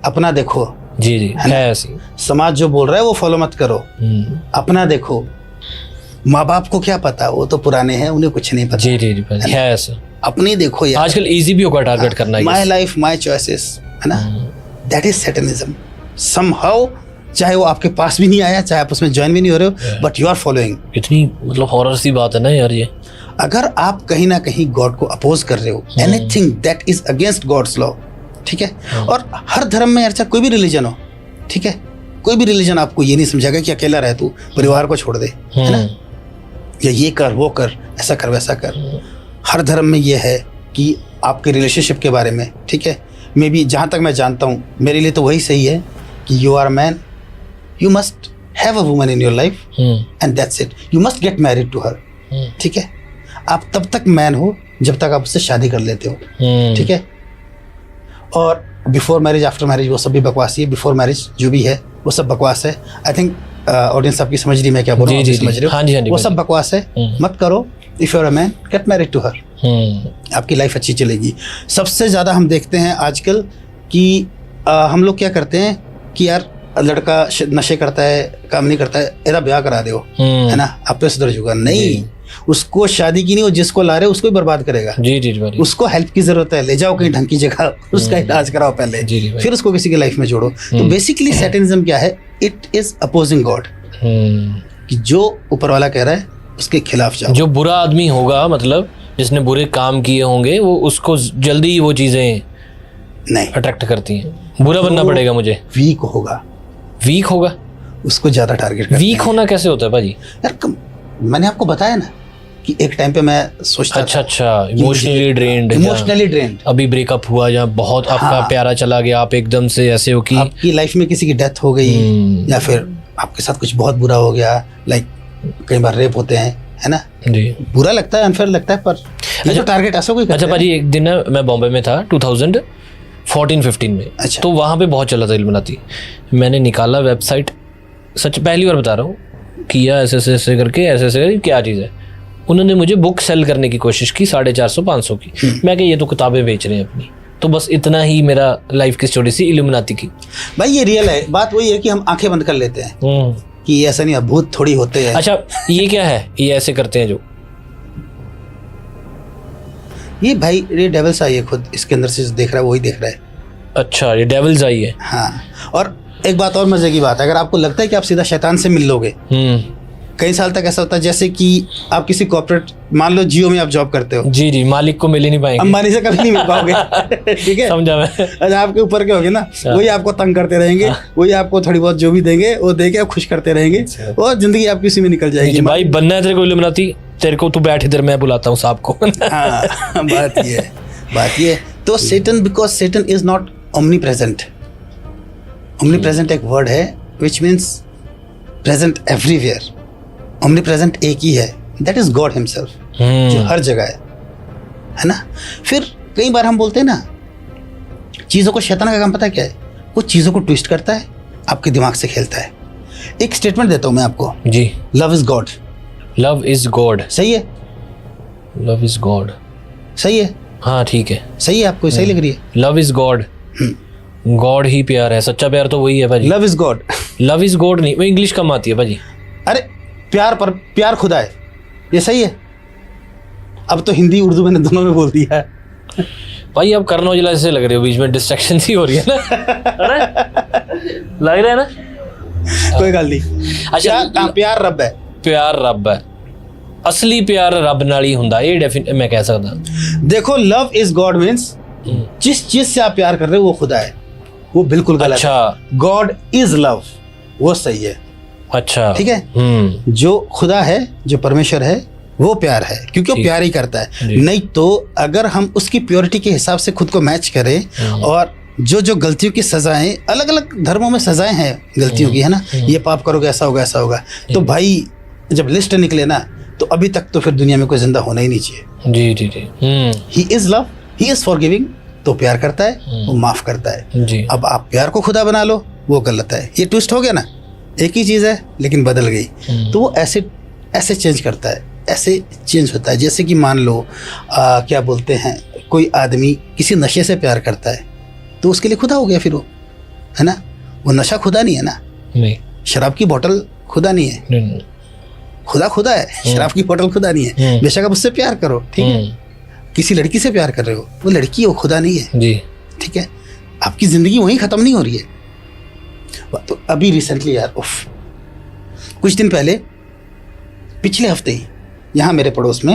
अपना देखो। जी जी, है ऐसी। समाज जो बोल रहा है वो फॉलो मत करो, अपना देखो। माँ बाप को क्या पता, वो तो पुराने हैं, उन्हें कुछ नहीं पता। जी जी जी भाजी, है ऐसा। अपनी देखो यार, आजकल इजी भी होगा टारगेट करना। माई लाइफ माई चॉइसेस, है ना, दैट इज सैटनिज्म समहाउ। चाहे वो आपके पास भी नहीं आया, चाहे आप उसमें ज्वाइन भी नहीं हो रहे हो, बट यू आर फॉलोइंग। इतनी मतलब हॉरर सी बात है ना यार ये। अगर आप कहीं ना कहीं गॉड को अपोज कर रहे हो, anything that is against God's law, ठीक है। और हर धर्म में, अच्छा कोई भी रिलीजन हो, ठीक है, कोई भी रिलीजन आपको ये नहीं समझाएगा कि अकेला रहे तू, परिवार को छोड़ दे, है ना, या ये कर वो कर, ऐसा कर वैसा कर। हर धर्म में ये है कि आपके रिलेशनशिप के बारे में, ठीक है, मे बी जहाँ तक मैं जानता हूँ, मेरे लिए तो वही सही है कि you are man, you must have a woman in your life and that's it, you must get married to her, ठीक है। आप तब तक मैन हो जब तक आप उससे शादी कर लेते हो, ठीक है। और बिफोर मैरिज आफ्टर मैरिज वो सब भी बकवास ही है। बिफोर मैरिज जो भी है वो सब बकवास है। आई थिंक ऑडियंस आपकी समझ रही, मैं क्या बोल रहा हूँ, समझ रहे हो? हाँ जी, हाँ जी, वो सब बकवास है, मत करो। If you are a man, get married to her, आपकी लाइफ अच्छी चलेगी। सबसे ज़्यादा हम देखते हैं आजकल कि हम लोग क्या करते हैं कि यार लड़का नशे करता है, काम नहीं करता है, एरा ब्याह करा दे, है ना, आप पे सुधर जाएगा। नहीं, उसको शादी की नहीं, वो जिसको ला रहे उसको ही बर्बाद करेगा। जी जी भाई, उसको हेल्प की जरूरत है, ले जाओ कहीं ढंग की जगह, उसका इलाज कराओ पहले, जी जी फिर उसको किसी की लाइफ में जोड़ो। तो बेसिकली सैटनिज्म क्या है, इट इज अपोजिंग गॉड, कि जो ऊपर वाला कह रहा है उसके खिलाफ जाओ। जो बुरा आदमी होगा, मतलब जिसने बुरे काम किए होंगे, वो उसको जल्दी ही वो चीजें नहीं अट्रैक्ट करती हैं। बुरा बनना वो पड़ेगा मुझे। वीक होगा, वीक होगा? उसको ज्यादा टारगेट करते वीक हैं। होना कैसे होता है भाजी? यार मैंने आपको बताया ना कि एक टाइम पे मैं सोचता अच्छा था अच्छा, इमोशनली ड्रेन्ड। इमोशनली ड्रेन्ड, अभी ब्रेकअप हुआ या बहुत आपका हाँ। प्यारा चला गया, आप एकदम से ऐसे हो कि आपकी लाइफ में किसी की डेथ हो गई या फिर आपके साथ कुछ बहुत बुरा हो गया, लाइक कई बार रेप होते हैं, है ना, जी। बुरा लगता है, अनफेयर लगता है, पर ये जो टारगेट ऐसा कोई करता अच्छा है। भाजी, एक दिन ना मैं बॉम्बे में था 2014-15 में। अच्छा। तो वहाँ पे बहुत चला था इल्यूमिनाती। मैंने निकाला वेबसाइट, सच पहली बार बता रहा हूँ, किया ऐसे ऐसे करके, ऐसे ऐसे करके क्या चीज़ है। उन्होंने मुझे बुक सेल करने की कोशिश की 450-500 की। मैं कहा ये तो किताबें बेच रहे हैं अपनी। तो बस इतना ही मेरा लाइफ की स्टोरी सी इल्यूमिनाती की। भाई ये रियल है, बात वही है कि हम आंखें बंद कर लेते हैं कि ऐसा नहीं, भूत थोड़ी होते हैं। अच्छा, ये क्या है, ये ऐसे करते हैं जो? ये भाई ये डेविल्स आई है, खुद इसके अंदर से जो देख रहा है वही देख रहा है। अच्छा, ये डेविल्स आई है। हाँ, और एक बात और मजे की बात है, अगर आपको लगता है कि आप सीधा शैतान से मिल लोगे, कई साल तक ऐसा होता है जैसे कि आप किसी कॉर्पोरेट, मान लो जियो में आप जॉब करते हो, जी जी, मालिक को मिल ही नहीं पाएंगे। अंबानी से कभी नहीं मिल पाओगे। ठीक है, समझा मैं। अच्छा, आपके ऊपर के होगे ना, वही आपको तंग करते रहेंगे, वही आपको थोड़ी बहुत जो भी देंगे वो देके आप खुश करते रहेंगे, और जिंदगी आपकी उसी में निकल जाएगी। भाई बनना है तेरे को इल्यूमिनाती, तेरे को तू बैठ इधर, मैं बुलाता हूँ सांप को। हाँ, बात ये है। तो Satan, because Satan is not omnipresent. Omnipresent एक वर्ड है which means present everywhere. Omnipresent एक ही है, दैट इज गॉड हिमसेल्फ, जो हर जगह है ना। फिर कई बार हम बोलते हैं ना, चीज़ों को, शैतान का काम पता है क्या है, वो चीज़ों को ट्विस्ट करता है, आपके दिमाग से खेलता है। एक स्टेटमेंट देता हूँ मैं आपको जी, love is God. Love is God, सही है? लव इज गॉड, सही है? हाँ ठीक है, सही है, आपको सही लग रही है? लव इज गॉड, गॉड ही प्यार है, सच्चा प्यार तो वही है भाजी। Love is God, love is God नहीं, वो इंग्लिश कम आती है भाजी। अरे प्यार प्यार खुदा है, ये सही है? अब तो हिंदी उर्दू मैंने दोनों में बोल दिया है। भाई अब करण औजला जैसे लग रहे हो, बीच में डिस्ट्रैक्शन सी हो रही है ना। लग रहा है ना? कोई गल नहीं। अच्छा, प्यार रब है, प्यार रब है, असली प्यार रब नाल ही हुंदा, ये मैं कह सकदा। देखो, लव इज गॉड मीन्स जिस चीज से आप प्यार कर रहे हो वो खुदा है, वो बिल्कुल गलत अच्छा है। गॉड इज लव, वो सही है। अच्छा, ठीक है, जो खुदा है, जो परमेश्वर है, वो प्यार है, क्योंकि वो प्यार ही करता है। नहीं तो अगर हम उसकी प्योरिटी के हिसाब से खुद को मैच करें, और जो जो गलतियों की सजाएं, अलग अलग धर्मों में सजाएं हैं गलतियों की, है ना, ये पाप करोगे ऐसा होगा ऐसा होगा, तो भाई जब लिस्ट निकले ना, तो अभी तक तो फिर दुनिया में कोई जिंदा होना ही नहीं चाहिए। जी जी जी। He is love, he is forgiving, तो प्यार करता है, वो माफ करता है जी। अब आप प्यार को खुदा बना लो, वो गलत है। ये ट्विस्ट हो गया ना, एक ही चीज़ है लेकिन बदल गई, तो वो ऐसे ऐसे चेंज करता है, ऐसे चेंज होता है। जैसे कि मान लो क्या बोलते हैं, कोई आदमी किसी नशे से प्यार करता है, तो उसके लिए खुदा हो गया फिर वो, है ना। वो नशा खुदा नहीं है ना, नहीं, शराब की बोतल खुदा नहीं है, नहीं, खुदा खुदा है, शराब की बोतल खुदा नहीं है। बेशक आप उससे प्यार करो, ठीक है, किसी लड़की से प्यार कर रहे हो, वो लड़की है, वो खुदा नहीं है जी, ठीक है। आपकी ज़िंदगी वहीं ख़त्म नहीं हो रही है। तो अभी रिसेंटली यार, उफ, कुछ दिन पहले, पिछले हफ्ते ही, यहाँ मेरे पड़ोस में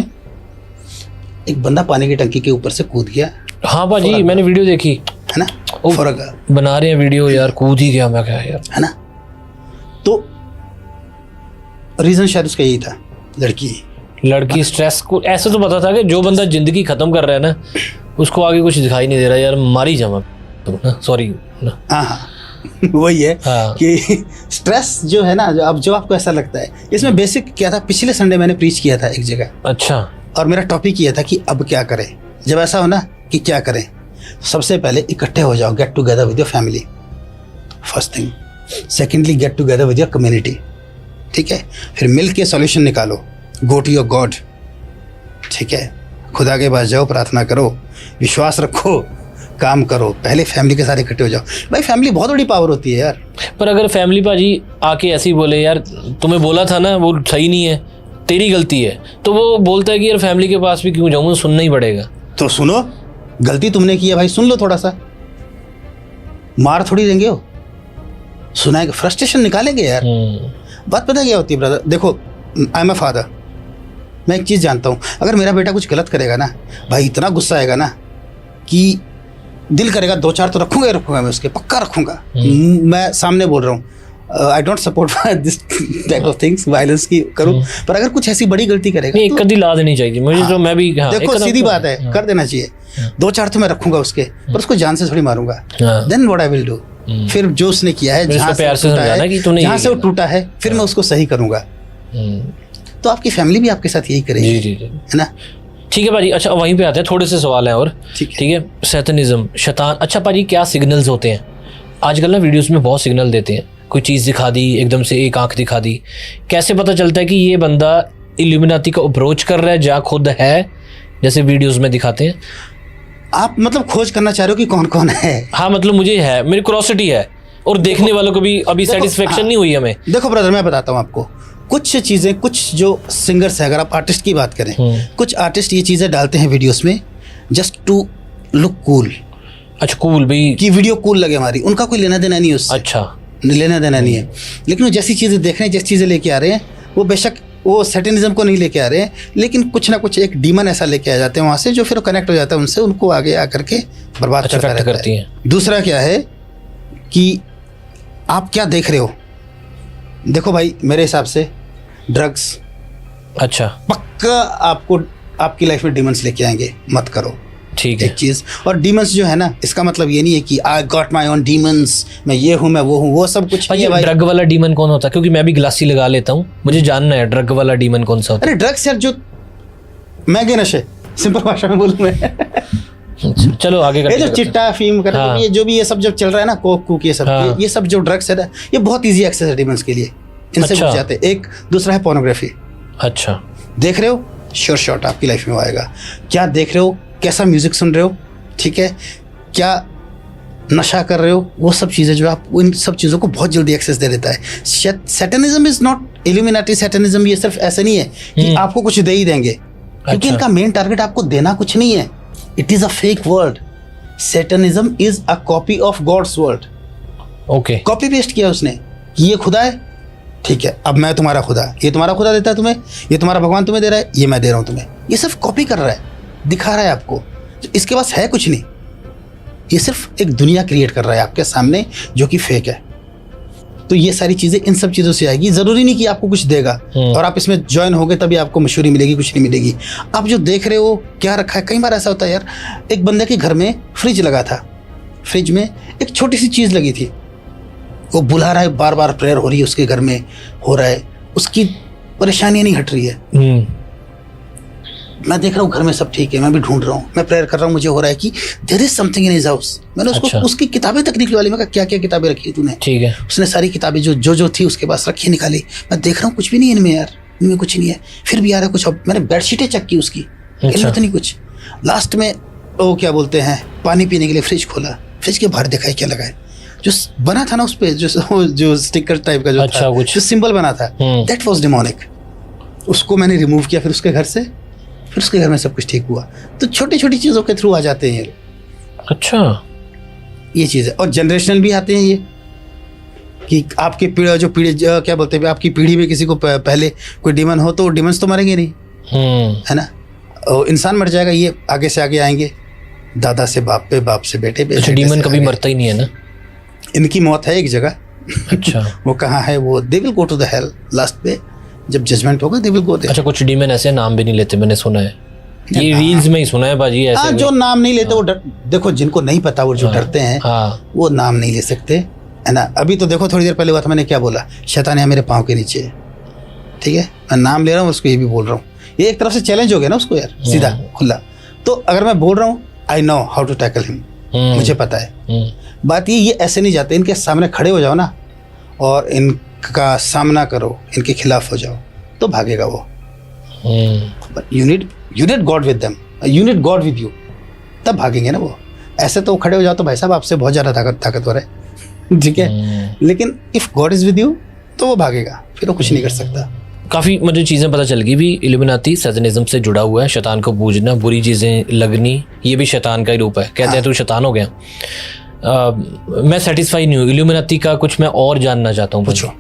एक बंदा पानी की टंकी के ऊपर से कूद गया। हाँ भाजी, मैंने वीडियो देखी, है ना, बना रहे हैं वीडियो यार, कूद ही गया, मैं क्या यार, है ना। तो रीज़न शायद उसका यही था, लड़की स्ट्रेस को, ऐसे तो पता था कि जो बंदा जिंदगी खत्म कर रहा है ना, उसको आगे कुछ दिखाई नहीं दे रहा यार, मारी जावा तो ना, सॉरी ना। हाँ, वही है कि स्ट्रेस जो है ना, जो आपको ऐसा लगता है, इसमें बेसिक क्या था, पिछले संडे मैंने प्रीच किया था एक जगह। अच्छा। और मेरा टॉपिक ये था कि अब क्या करें जब ऐसा हो ना कि क्या करें। सबसे पहले इकट्ठे हो जाओ, get together with your family, first thing. Secondly, get together with your community, ठीक है। फिर मिल के सॉल्यूशन निकालो, गो टू योर गॉड, ठीक है, खुदा के पास जाओ, प्रार्थना करो, विश्वास रखो, काम करो। पहले फैमिली के साथ इकट्ठे हो जाओ। भाई फैमिली बहुत बड़ी पावर होती है यार। पर अगर फैमिली भाजी आके ऐसे ही बोले, यार तुम्हें बोला था ना वो सही नहीं है, तेरी गलती है, तो वो बोलता है कि यार फैमिली के पास भी क्यों जाऊँ, सुनना ही पड़ेगा। तो सुनो, गलती तुमने की है भाई, सुन लो, थोड़ा सा मार थोड़ी देंगे हो, सुनाएंगे, फ्रस्ट्रेशन निकालेंगे यार। बात पता क्या होती है ब्रदर, देखो आई एम अ फादर, मैं एक चीज़ जानता हूँ, अगर मेरा बेटा कुछ गलत करेगा ना भाई, इतना गुस्सा आएगा ना कि दिल करेगा 2-4 तो रखूंगा ही रखूंगा, मैं उसके पक्का रखूंगा। मैं सामने बोल रहा हूँ, I don't support this type of things, violence की करूँ, पर अगर कुछ ऐसी बड़ी गलती करेगा नहीं, तो कदी ला देनी चाहिए मुझे। तो मैं भी देखो सीधी बात है, कर देना चाहिए। 2-4 तो मैं रखूंगा उसके, पर उसको जान से थोड़ी मारूंगा। Then what I will do, फिर जो उसने किया है, जहाँ से वो टूटा है, फिर मैं उसको सही करूंगा। तो आपकी फैमिली भी आपके साथ यही करेगी, है ना। ठीक है भाजी। अच्छा वहीं पे आते हैं, थोड़े से सवाल हैं और, ठीक है। सैतानिज्म, शैतान, अच्छा भाजी क्या सिग्नल्स होते हैं आजकल ना? वीडियोस में बहुत सिग्नल देते हैं, कोई चीज़ दिखा दी एकदम से, एक आंख दिखा दी, कैसे पता चलता है कि ये बंदा इल्यूमिनाती का अप्रोच कर रहा है या खुद है, जैसे वीडियोस में दिखाते हैं? आप मतलब खोज करना चाह रहे हो कि कौन कौन है? हाँ मतलब मुझे है, मेरी क्यूरियोसिटी है, और देखने वालों को भी अभी सेटिस्फेक्शन नहीं हुई हमें। देखो ब्रदर, मैं बताता हूँ आपको कुछ चीज़ें, कुछ जो सिंगर्स हैं, अगर आप आर्टिस्ट की बात करें, कुछ आर्टिस्ट ये चीज़ें डालते हैं वीडियोस में जस्ट टू लुक कूल। अच्छा कूल भाई, कि वीडियो कूल लगे हमारी, उनका कोई लेना देना नहीं है उससे। अच्छा लेना देना नहीं है, लेकिन वो जैसी चीज़ें देख रहे हैं, जैसी चीज़ें लेके आ रहे हैं, वो बेशक वो सैटेनिज्म को नहीं लेके आ रहे हैं, लेकिन कुछ ना कुछ एक डीमन ऐसा लेके आ जाते हैं वहाँ से, जो फिर कनेक्ट हो जाता है उनसे, उनको आगे आकर के बर्बाद करता रहता है। दूसरा क्या है कि आप क्या देख रहे हो? देखो भाई, मेरे हिसाब से ड्रग्स अच्छा पक्का आपको आपकी लाइफ में डीमंस लेके आएंगे, मत करो। ठीक है, एक चीज़। और डीमंस जो है ना, इसका मतलब ये नहीं है कि I got my own demons, मैं ये हूँ मैं वो हूँ, वो सब कुछ नहीं है भाई। ड्रग वाला डीमन कौन होता है? क्योंकि मैं भी ग्लासी लगा लेता हूँ, मुझे जानना है ड्रग वाला डीमन कौन सा होता है। अरे ड्रग्स यार, जो महंगे नशे, सिंपल भाषा में बोलूँ मैं। चलो आगे ये जो चिट्टा अफीम कर, ये जो भी ये सब जब चल रहा है ना, कोक कूक ये सब, ये सब जो ड्रग्स है ना, ये बहुत ईजी एक्सेस है डीमंस के लिए, इनसे बच जाते हैं। एक दूसरा है पोर्नोग्राफी। अच्छा, देख रहे हो, श्योर शॉट आपकी लाइफ में आएगा। क्या देख रहे हो, कैसा म्यूजिक सुन रहे हो, ठीक है, क्या नशा कर रहे हो, वो सब चीज़ें जो आप, इन सब चीज़ों को बहुत जल्दी एक्सेस दे देता है। सैटेनिज्म इज नॉट इल्यूमिनाटी। सैटेनिज्म ये सिर्फ ऐसे नहीं है कि आपको कुछ दे ही देंगे, क्योंकि इनका मेन टारगेट आपको देना कुछ नहीं है। It is a fake world. Satanism is a copy of God's world. Okay, copy paste किया उसने कि ये खुदा है, ठीक है, अब मैं तुम्हारा खुदा, ये तुम्हारा खुदा देता है तुम्हें, ये तुम्हारा भगवान तुम्हें दे रहा है, ये मैं दे रहा हूँ तुम्हें। ये सिर्फ कॉपी कर रहा है, दिखा रहा है आपको, इसके पास है कुछ नहीं। ये सिर्फ एक दुनिया क्रिएट कर रहा है आपके सामने जो कि फेक है। तो ये सारी चीज़ें इन सब चीज़ों से आएगी। ज़रूरी नहीं कि आपको कुछ देगा और आप इसमें ज्वाइन होगे तभी आपको मशहूरी मिलेगी, कुछ नहीं मिलेगी। आप जो देख रहे हो क्या रखा है, कई बार ऐसा होता है यार, एक बंदे के घर में फ्रिज लगा था, फ्रिज में एक छोटी सी चीज़ लगी थी, वो बुला रहा है, बार बार प्रेयर हो रही है उसके घर में, हो रहा है, उसकी परेशानी नहीं हट रही है। मैं देख रहा हूँ घर में सब ठीक है, मैं भी ढूंढ रहा हूँ, मैं प्रेयर कर रहा हूँ, मुझे हो रहा है कि there is something in his house. मैंने उसको उसकी किताबें तक निकलवाली, मैं कहा क्या क्या किताबें रखी तूने? ठीक है, उसने सारी किताबें जो थी उसके पास रखी, निकाली। मैं देख रहा हूँ कुछ भी नहीं है इनमें यार, इनमें कुछ नहीं है, फिर भी आ रहा है कुछ। अब मैंने बेडशीटें चेक की उसकी, इनमें तो नहीं कुछ। लास्ट में वो क्या बोलते हैं, पानी पीने के लिए फ्रिज खोला, फ्रिज के बाहर देखा है क्या लगा है, जो बना था ना उस पे, जो स्टिकर टाइप का जो था, जो सिंबल बना था, दैट वाज डेमोनिक। उसको मैंने रिमूव किया फिर उसके घर से, फिर उसके घर में सब कुछ ठीक हुआ। तो छोटी छोटी चीज़ों के थ्रू आ जाते हैं ये। अच्छा, ये चीज़ है। और जनरेशनल भी आते हैं ये, कि आपके पीढ़ी क्या बोलते हैं, आपकी पीढ़ी में किसी को पहले कोई डीमन हो तो डीमंस तो मरेंगे नहीं, है ना, इंसान मर जाएगा, ये आगे से आगे आएंगे, दादा से बाप पे, बाप से बेटे पे। अच्छा, डीमन कभी मरता ही नहीं है ना? इनकी मौत है एक जगह। अच्छा, वो कहाँ है? वो they will go to the hell last पे, जब जजमेंट होगा दे विल गो देयर। अच्छा, कुछ डीमन ऐसे नाम भी नहीं लेते, मैंने सुना है, ये रील्स में ही सुना है बाजी ऐसे। हाँ, जो नाम नहीं लेते वो देखो, जिनको नहीं पता वो जो डरते हैं वो नाम नहीं ले सकते, है ना। अभी तो देखो थोड़ी देर पहले हुआ था, मैंने क्या बोला, शैतान है मेरे पाँव के नीचे, ठीक है, मैं नाम ले रहा हूँ, उसको ये भी बोल रहा हूँ। ये एक तरफ से चैलेंज हो गया ना उसको यार, सीधा खुला। तो अगर मैं बोल रहा हूँ I know how to tackle him, मुझे पता है। बात ये ऐसे नहीं जाते, इनके सामने खड़े हो जाओ ना और इनका सामना करो, इनके खिलाफ हो जाओ, तो भागेगा वो। But you need God with them, you need God with you, तब भागेंगे ना वो। ऐसे तो खड़े हो जाओ तो भाई साहब आपसे बहुत ज़्यादा ताकतवर है, ठीक है, लेकिन if God is with you तो वो भागेगा, फिर वो कुछ नहीं कर सकता। काफ़ी मुझे चीज़ें पता चल गई भी, इल्यूमिनाती सैतानिज्म से जुड़ा हुआ है, शैतान को पूजना, बुरी चीज़ें लगनी, ये भी शैतान का ही रूप है। कहते हैं तू शैतान हो गया। मैं सेटिस्फाई नहीं हूँ, इल्यूमिनाती का कुछ मैं और जानना चाहता हूँ। पूछो।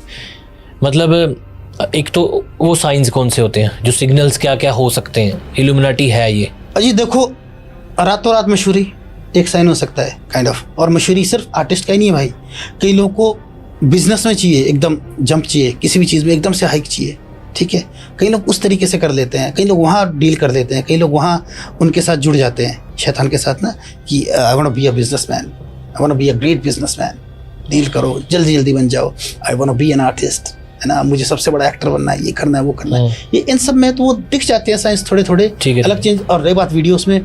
मतलब एक तो वो साइंस कौन से होते हैं, जो सिग्नल्स क्या क्या हो सकते हैं, इल्यूमिनाटी है ये? अजी देखो, रातों रात मशहूरी एक साइन हो सकता है काइंड ऑफ, और मशहूरी सिर्फ आर्टिस्ट का ही नहीं है भाई, कई लोगों को बिजनेस में चाहिए एकदम जंप चाहिए, किसी भी चीज़ में एकदम से हाइक चाहिए, ठीक है। कई लोग उस तरीके से कर लेते हैं, कई लोग वहाँ डील कर लेते हैं, कई लोग वहाँ उनके साथ जुड़ जाते हैं शैतान के साथ ना, कि I want to be a businessman, I want to be a great businessman, deal करो जल्दी जल्दी बन जाओ, I want to be an artist, है ना, मुझे सबसे बड़ा एक्टर बनना है, ये करना है वो करना है, ये इन सब में तो वो दिख जाते हैं साइंस थोड़े थोड़े अलग चेंज। और रही बात वीडियोस में,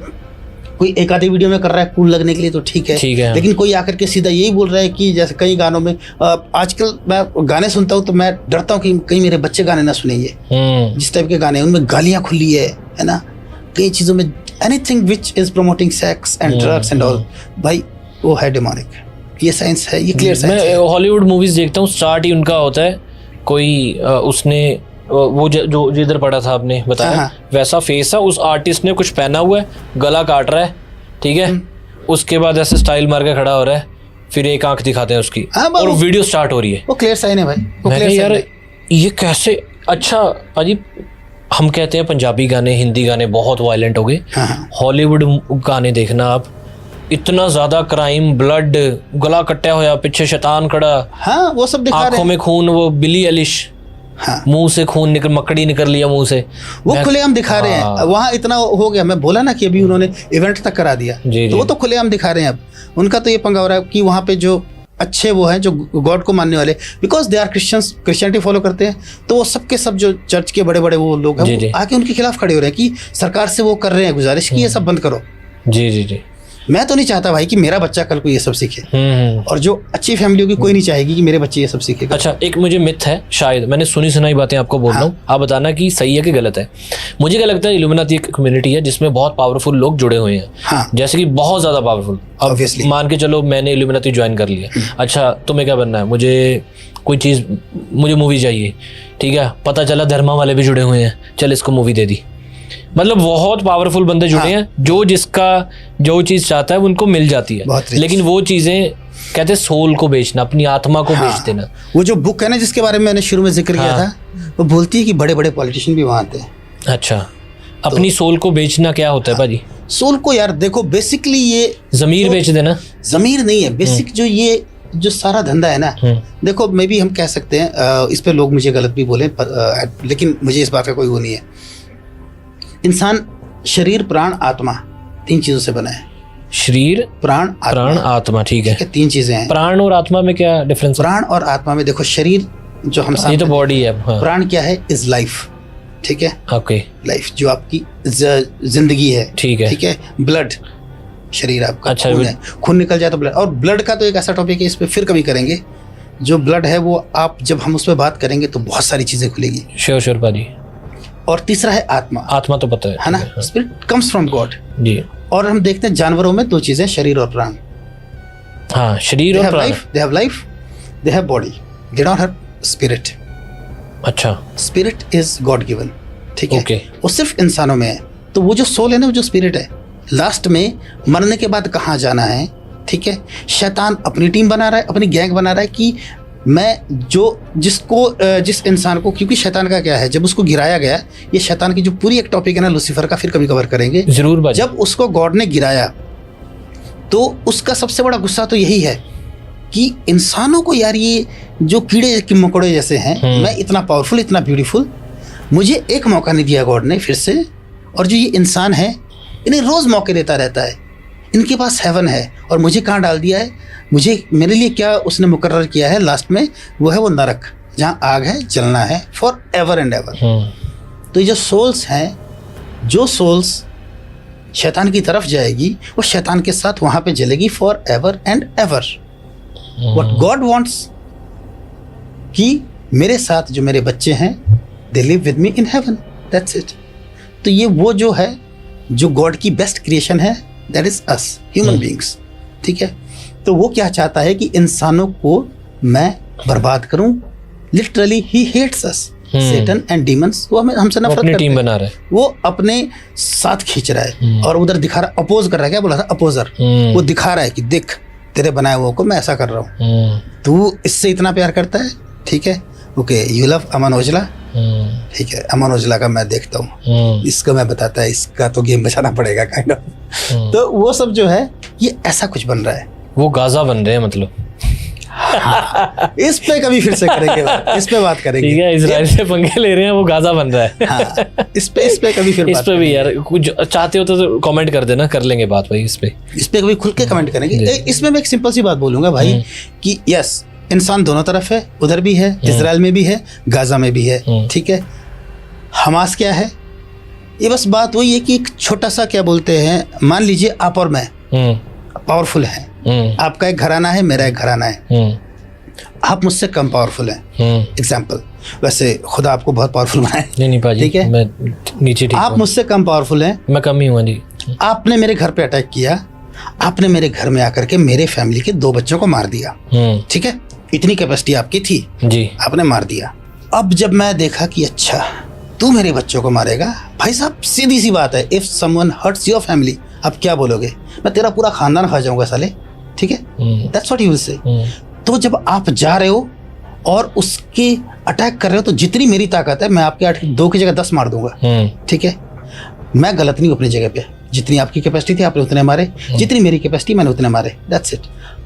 कोई एक आधी वीडियो में कर रहा है कूल लगने के लिए तो ठीक है, लेकिन कोई आकर के सीधा यही बोल रहा है कि जैसे कई गानों में आजकल मैं गाने सुनता हूँ तो मैं डरता हूँ कि कहीं मेरे बच्चे गाने ना सुनेंगे, जिस टाइप के गाने उनमें गालियाँ खुली है ना, कई चीज़ों में anything which is promoting sex and drugs and all, भाई वो है डिमोनिक, ये साइंस है, ये क्लियर साइंस है। मैं हॉलीवुड मूवीज देखता हूँ, स्टार्ट ही उनका होता है कोई उसने वो जो जिधर पड़ा था आपने बताया, हाँ। वैसा फेस है, उस आर्टिस्ट ने कुछ पहना हुआ है, गला काट रहा है, ठीक है, उसके बाद ऐसे स्टाइल मार के खड़ा हो रहा है, फिर एक आंख दिखाते हैं उसकी, और वीडियो स्टार्ट हो रही है। वो क्लियर साइन है भाई, वो मैं क्लियर यार साइन है। ये कैसे, अच्छा अजीब, हम कहते हैं पंजाबी गाने हिंदी गाने बहुत वायलेंट हो गए, हॉलीवुड गाने देखना आप, इतना ज्यादा क्राइम, ब्लड, गला कट्टा होया, पीछे शैतान खड़ा, हाँ वो सब दिखा रहे आंखों हैं, में खून, वो बिली एलिश, हाँ मुंह से खून निकल, मकड़ी निकल लिया मुंह से, वो खुलेआम दिखा रहे हैं। वहाँ इतना हो गया, मैं बोला ना कि अभी उन्होंने इवेंट तक करा दिया, तो वो तो खुलेआम दिखा रहे हैं। अब उनका तो ये पंगा हो रहा है कि वहाँ पे जो अच्छे वो हैं जो गॉड को मानने वाले, because they are Christians, Christianity follow करते हैं, तो वो सबके सब जो चर्च के बड़े बड़े वो लोग हैं, वो आके उनके खिलाफ खड़े हो रहे हैं कि सरकार से वो कर रहे हैं गुजारिश कि ये सब बंद करो। जी जी जी, मैं तो नहीं चाहता भाई कि मेरा बच्चा कल को ये सब सीखे, और जो अच्छी फैमिली होगी कोई नहीं चाहेगी कि मेरे बच्चे ये सब सीखे। अच्छा, एक मुझे मिथ है, शायद मैंने सुनी सुनाई बातें आपको बोल रहा हूँ, आप बताना कि सही है कि गलत है। मुझे क्या लगता है, इल्यूमिनाटी एक कम्युनिटी है जिसमें बहुत पावरफुल लोग जुड़े हुए हैं, हाँ। जैसे कि बहुत ज्यादा पावरफुल। अब मान के चलो मैंने इल्यूमिनाटी ज्वाइन कर लिया, अच्छा तुम्हें क्या बनना है, मुझे कोई चीज़, मुझे मूवी चाहिए, ठीक है, पता चला धर्मा वाले भी जुड़े हुए हैं, चल इसको मूवी दे दी, मतलब बहुत पावरफुल बंदे जुड़े हैं, जो जिसका जो चीज चाहता है उनको मिल जाती है, लेकिन वो चीजें कहते हैं सोल को बेचना, अपनी आत्मा को बेच देना। वो जो बुक है ना जिसके बारे में मैंने शुरू में जिक्र किया था, वो बोलती है कि बड़े बड़े पॉलिटिशियन भी वहाँ आते हैं। अच्छा, अपनी सोल को बेचना क्या होता है भाजी? सोल को यार देखो, बेसिकली ये जमीर बेच देना, जमीर नहीं है बेसिक, जो ये जो सारा धंधा है ना, देखो मे भी हम कह सकते हैं, इस पे लोग मुझे गलत भी बोले, लेकिन मुझे इस बात का कोई वो नहीं है। इंसान शरीर, प्राण, आत्मा, 3 चीजों से बना है। शरीर, प्राण, आत्मा, ठीक है, 3 चीजें हैं। प्राण और आत्मा में क्या डिफरेंस? प्राण और आत्मा में देखो, शरीर जो हम ये तो बॉडी है, हाँ। प्राण क्या है? इज लाइफ, ठीक है, ओके, लाइफ जो आपकी जिंदगी है, ठीक है, ठीक है। ब्लड, शरीर आपका, अच्छा, खून है, खून निकल जाए तो ब्लड, और ब्लड का तो एक ऐसा टॉपिक है, इस पे फिर कभी करेंगे। जो ब्लड है वो आप जब हम उस पर बात करेंगे तो बहुत सारी चीजें खुलेगी। श्योर भाजी। और तीसरा है आत्मा। आत्मा तो पता है ना, स्पिरिट कम्स फ्रॉम गॉड जी। और हम देखते हैं जानवरों में 2 चीजें, शरीर और प्राण। हाँ, शरीर और प्राण। They have life, they have body, they don't have spirit. अच्छा, स्पिरिट इज गॉड गिवन, ठीक है, okay. वो सिर्फ इंसानों में है। तो वो जो सोल है ना, वो जो स्पिरिट है, लास्ट में मरने के बाद कहाँ जाना है, ठीक है। शैतान अपनी टीम बना रहा है, अपनी गैंग बना रहा है कि मैं जिस इंसान को, क्योंकि शैतान का क्या है, जब उसको गिराया गया, ये शैतान की जो पूरी एक टॉपिक है ना लूसीफर का, फिर कभी कवर करेंगे जरूर भाई। जब उसको गॉड ने गिराया तो उसका सबसे बड़ा गुस्सा तो यही है कि इंसानों को यार ये जो कीड़े की मकोड़े जैसे हैं, मैं इतना पावरफुल, इतना ब्यूटीफुल, मुझे एक मौका नहीं दिया गॉड ने फिर से, और जो ये इंसान है इन्हें रोज मौके देता रहता है, इनके पास हेवन है और मुझे कहाँ डाल दिया है, मेरे लिए क्या उसने मुकर्रर किया है लास्ट में, वो है वो नरक, जहाँ आग है, जलना है फॉर एवर एंड एवर। तो ये जो सोल्स हैं, जो सोल्स शैतान की तरफ जाएगी, वो शैतान के साथ वहाँ पे जलेगी for ever and ever. What God wants कि मेरे साथ जो मेरे बच्चे हैं, they live with me in heaven, that's it. तो ये वो जो है, जो गॉड की बेस्ट क्रिएशन है, that is us human beings, ठीक है। तो वो क्या चाहता है कि इंसानों को मैं बर्बाद करूं। Literally he hates us, Satan and demons, वो हमसे नफरत करते हैं, टीम बना रहा है, वो अपने साथ खींच रहा है, और उधर दिखा रहा, अपोज कर रहा है, क्या बोला था, अपोजर, वो दिखा रहा है कि देख तेरे बनाए हुए को मैं ऐसा कर रहा हूँ, तू इससे इतना प्यार करता है, ठीक है, ओके, यू लव अमन ओजला, ठीक है, अमन ओजला का मैं देखता हूँ, इसको मैं बताता है, इसका तो गेम बचाना पड़ेगा काइंड ऑफ। तो वो सब जो है ये ऐसा कुछ बन रहा है, वो गाजा बन रहे हैं मतलब। इस पे कभी फिर से करेंगे इस पे बात करेंगे, ठीक है, इजराइल से पंगे ले रहे हैं, वो गाजा बन रहा है। हाँ, इस पे कभी फिर इस बात पे भी यार कुछ चाहते हो तो कमेंट कर देना, कर लेंगे बात भाई इस पे कभी खुल के कमेंट करेंगे। इसमें मैं एक सिंपल सी बात बोलूंगा भाई कि यस, इंसान दोनों तरफ है, उधर भी है, इजराइल में भी है, गाजा में भी है, ठीक है। हमास क्या है, ये बस बात वही है कि एक छोटा सा क्या बोलते हैं, मान लीजिए आप और मैं पावरफुल हैं, आपका एक घराना है, मेरा एक घराना है, आप मुझसे कम पावरफुल हैं, एग्जाम्पल, वैसे खुदा आपको बहुत पावरफुल बनाए, नहीं पाजी, ठीक है, मैं नीचे ठीक आप मुझसे कम पावरफुल हैं, मैं कम ही हूँ जी। आपने मेरे घर पे अटैक किया, आपने मेरे घर में आकर के मेरे फैमिली के 2 बच्चों को मार दिया, ठीक है, इतनी कैपेसिटी आपकी थी जी, आपने मार दिया। अब जब मैं देखा कि अच्छा तू मेरे बच्चों को मारेगा, भाई साहब सीधी सी बात है, if someone hurts your family, आप क्या बोलोगे, मैं तेरा पूरा खानदान खा जाऊंगा साले, ठीक है, that's what you will say. तो जब आप जा रहे हो और उसके अटैक कर रहे हो, तो जितनी मेरी ताकत है मैं आपके 2 की जगह 10 मार दूंगा, ठीक है, मैं गलत नहीं हूँ अपनी जगह पे, जितनी आपकी कैपेसिटी थी आपने उतने मारे, जितनी मेरी कैपेसिटी मैंने उतने मारे, दैट्स इट।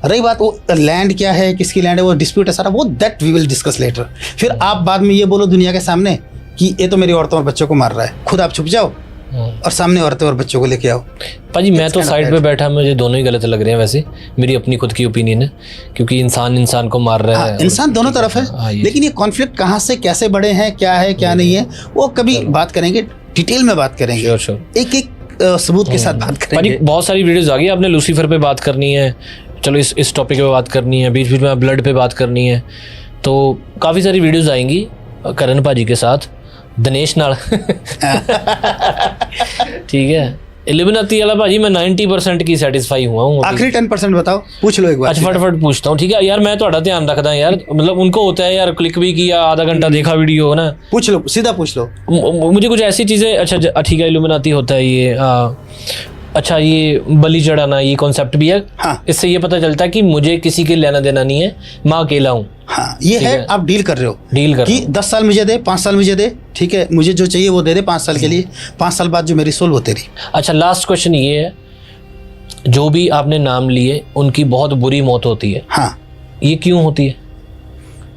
रही बात वो लैंड क्या है, किसकी लैंड है, वो डिस्प्यूट है सारा, वो that we will discuss later. फिर आप बाद में ये बोलो दुनिया के सामने कि ये तो मेरी औरतों और बच्चों को मार रहा है, खुद आप छुप जाओ और सामने औरतें और बच्चों को लेके आओ। पाजी मैं तो साइड पे बैठा, मुझे दोनों ही गलत लग रहे हैं, वैसे मेरी अपनी खुद की ओपिनियन है, क्योंकि इंसान को मार रहा है, इंसान दोनों तरफ है, लेकिन ये कॉन्फ्लिक्ट कहाँ से कैसे बड़े हैं, क्या है क्या नहीं है, वो कभी बात करेंगे, डिटेल में बात करेंगे, एक एक सबूत के साथ बात करेंगे। बहुत सारी वीडियोस आ गई, आपने लूसीफर पे बात करनी है, चलो इस टॉपिक पे बात करनी है, बीच बीच में ब्लड पे बात करनी है, तो काफ़ी सारी वीडियोस आएंगी करण पाजी के साथ, दिनेश नाल। ठीक है, इल्यूमिनाती वाला भाजी मैं 90% की सैटिस्फाई हुआ हूँ। आखिरी 10% बताओ, पूछ लो एक बार। अच्छा फटाफट पूछता हूँ, ठीक है यार, मैं थोड़ा ध्यान रखता यार, मतलब उनको होता है यार क्लिक भी किया, आधा घंटा देखा वीडियो ना, पूछ लो, सीधा पूछ लो। मुझे कुछ ऐसी चीज़ें, अच्छा ठीक है, इल्यूमिनाती होता है ये, अच्छा ये बलि चढ़ाना, ये कॉन्सेप्ट भी है, हाँ। इससे ये पता चलता है कि मुझे किसी के लेना देना नहीं है, मैं अकेला हूँ। हाँ, ये है, आप डील कर रहे हो, डील कर कि 10 साल मुझे दे, 5 साल मुझे दे, ठीक है, मुझे जो चाहिए वो दे दे 5 साल के लिए, 5 साल बाद जो मेरी सोल वो तेरी। अच्छा लास्ट क्वेश्चन ये है, जो भी आपने नाम लिए उनकी बहुत बुरी मौत होती है, हाँ, ये क्यों होती है?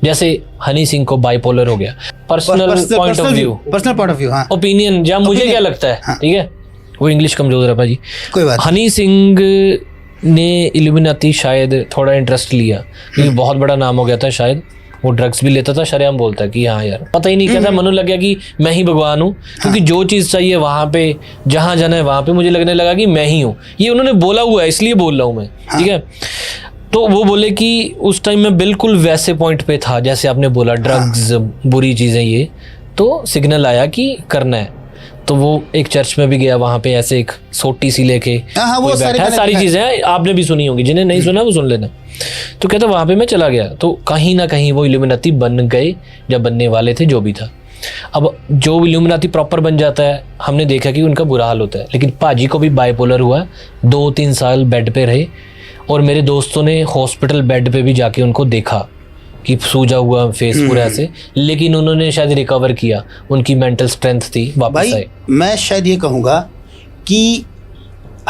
जैसे हनी सिंह को बाइपोलर हो गया, पर्सनल पॉइंट ऑफ व्यू, हाँ, ओपिनियन, जहाँ मुझे क्या लगता है, ठीक है, वो इंग्लिश कमजोर है भाजी, कोई बात। हनी सिंह ने इल्यूमिनाती शायद थोड़ा इंटरेस्ट लिया, क्योंकि बहुत बड़ा नाम हो गया था, शायद वो ड्रग्स भी लेता था, शरेआम बोलता है कि हाँ यार, पता ही नहीं कहता, मनु लग गया कि मैं ही भगवान हूँ, क्योंकि जो चीज़ चाहिए वहाँ पे, जहाँ जाना है वहाँ पे, मुझे लगने लगा कि मैं ही हूँ, ये उन्होंने बोला हुआ है इसलिए बोल रहा हूँ मैं, ठीक है। तो वो बोले कि उस टाइम में बिल्कुल वैसे पॉइंट पे था जैसे आपने बोला, ड्रग्स बुरी चीज़ें, ये तो सिग्नल आया कि करना है, तो वो एक चर्च में भी गया, वहाँ पे ऐसे एक सोटी सी लेके वो सारी चीज़ें आपने भी सुनी होंगी, जिन्हें नहीं सुना वो सुन लेना। तो कहता वहाँ पे मैं चला गया, तो कहीं ना कहीं वो इल्यूमिनाती बन गए, जब बनने वाले थे, जो भी था। अब जो इल्यूमिनाती प्रॉपर बन जाता है, हमने देखा कि उनका बुरा हाल होता है, लेकिन पाजी को भी बाइपोलर हुआ, 2-3 साल बेड पे रहे, और मेरे दोस्तों ने हॉस्पिटल बेड पे भी जाके उनको देखा कि सूजा हुआ फेस पूरा ऐसे, लेकिन उन्होंने शायद रिकवर किया, उनकी मेंटल स्ट्रेंथ थी, वापस आए। मैं शायद ये कहूँगा कि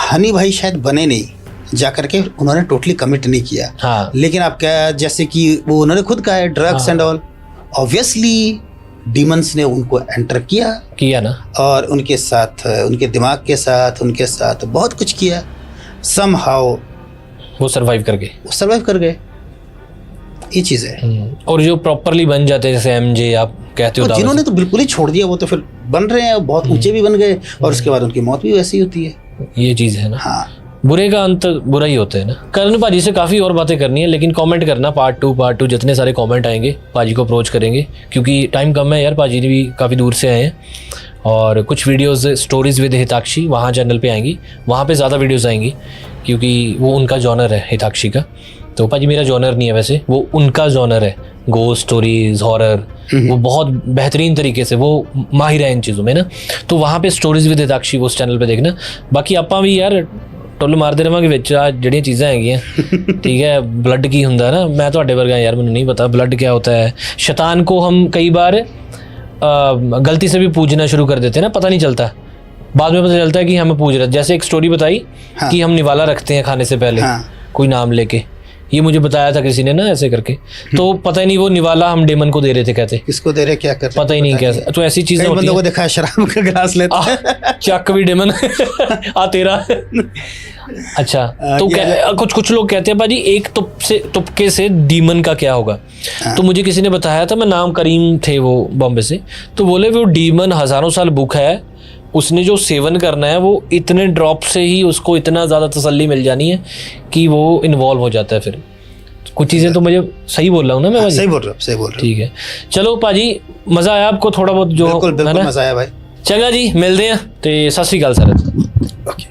हनी भाई शायद बने नहीं, जाकर के उन्होंने टोटली कमिट नहीं किया, हाँ। लेकिन आप क्या, जैसे कि वो उन्होंने खुद कहा है, drugs and all, obviously demons ने उनको एंटर किया ना, और उनके साथ, उनके दिमाग के साथ, उनके साथ बहुत कुछ किया, समहाउ वो सर्वाइव कर गए, ये चीज़ है। और जो प्रॉपरली बन जाते हैं, जैसे एमजे आप कहते हो, जिन्होंने तो बिल्कुल ही छोड़ दिया, वो तो फिर बन रहे हैं, बहुत ऊंचे भी बन गए, और उसके बाद उनकी मौत भी वैसी होती है, ये चीज़ है ना। हाँ, बुरे का अंत बुरा ही होता है ना। करण पाजी से काफ़ी और बातें करनी है, लेकिन कमेंट करना, पार्ट टू जितने सारे कमेंट आएंगे पाजी को अप्रोच करेंगे, क्योंकि टाइम कम है यार, पाजी भी काफ़ी दूर से आए हैं, और कुछ वीडियोस स्टोरीज विद हिताक्षी वहाँ चैनल पे आएंगी, वहाँ पे ज़्यादा वीडियोस आएंगी, क्योंकि वो उनका जॉनर है हिताक्षी का। तो पाजी मेरा जॉनर नहीं है, वैसे वो उनका जॉनर है, गोस्ट स्टोरीज, हॉरर, वो बहुत बेहतरीन तरीके से वो माहिर है इन चीज़ों में ना। तो वहाँ पे स्टोरीज विद हिताक्षी वो उस चैनल पे देखना। बाकी आपा भी यार ਟੁੱਲ ਮਾਰਦੇ ਰਵਾਂਗੇ ਵਿੱਚ ਆ ਜਿਹੜੀਆਂ ਚੀਜ਼ਾਂ ਹੈਗੀਆਂ ਠੀਕ है ब्लड की ਹੁੰਦਾ ना मैं ਤੁਹਾਡੇ ਵਰਗਾ यार ਮੈਨੂੰ नहीं पता ब्लड क्या होता है शैतान को हम कई बार गलती से भी पूजना शुरू कर देते हैं ना पता नहीं चलता बाद में पता चलता है कि हमें पूज रहे जैसे एक स्टोरी बताई कि हम निवाला रखते हैं खाने से पहले कोई नाम लेके ये मुझे बताया था किसी ने ना ऐसे करके तो पता ही नहीं वो निवाला हम डेमन को दे रहे थे कहते किसको दे रहे क्या कर रहे पता ही नहीं कैसे तो ऐसी चीजें होती बंदों को देखा है शराब का गिलास लेते हैं चक भी डेमन आ तेरा अच्छा तो कुछ लोग कहते हैं भाजी एक तुपके से डीमन का क्या होगा तो मुझे किसी ने बताया था मैं नाम करीम थे वो बॉम्बे से तो बोले वो डीमन हजारों साल भूखा है उसने जो सेवन करना है वो इतने ड्रॉप से ही उसको इतना ज़्यादा तसल्ली मिल जानी है कि वो इन्वॉल्व हो जाता है फिर कुछ चीज़ें तो मुझे सही बोल रहा हूँ ना मैं सही बोल रहा हूँ ठीक है चलो भाजी मज़ा आया आपको थोड़ा बहुत जो बिल्कुल मज़ा आया भाई चंगा जी मिलते हैं तो सत श्री अकाल सर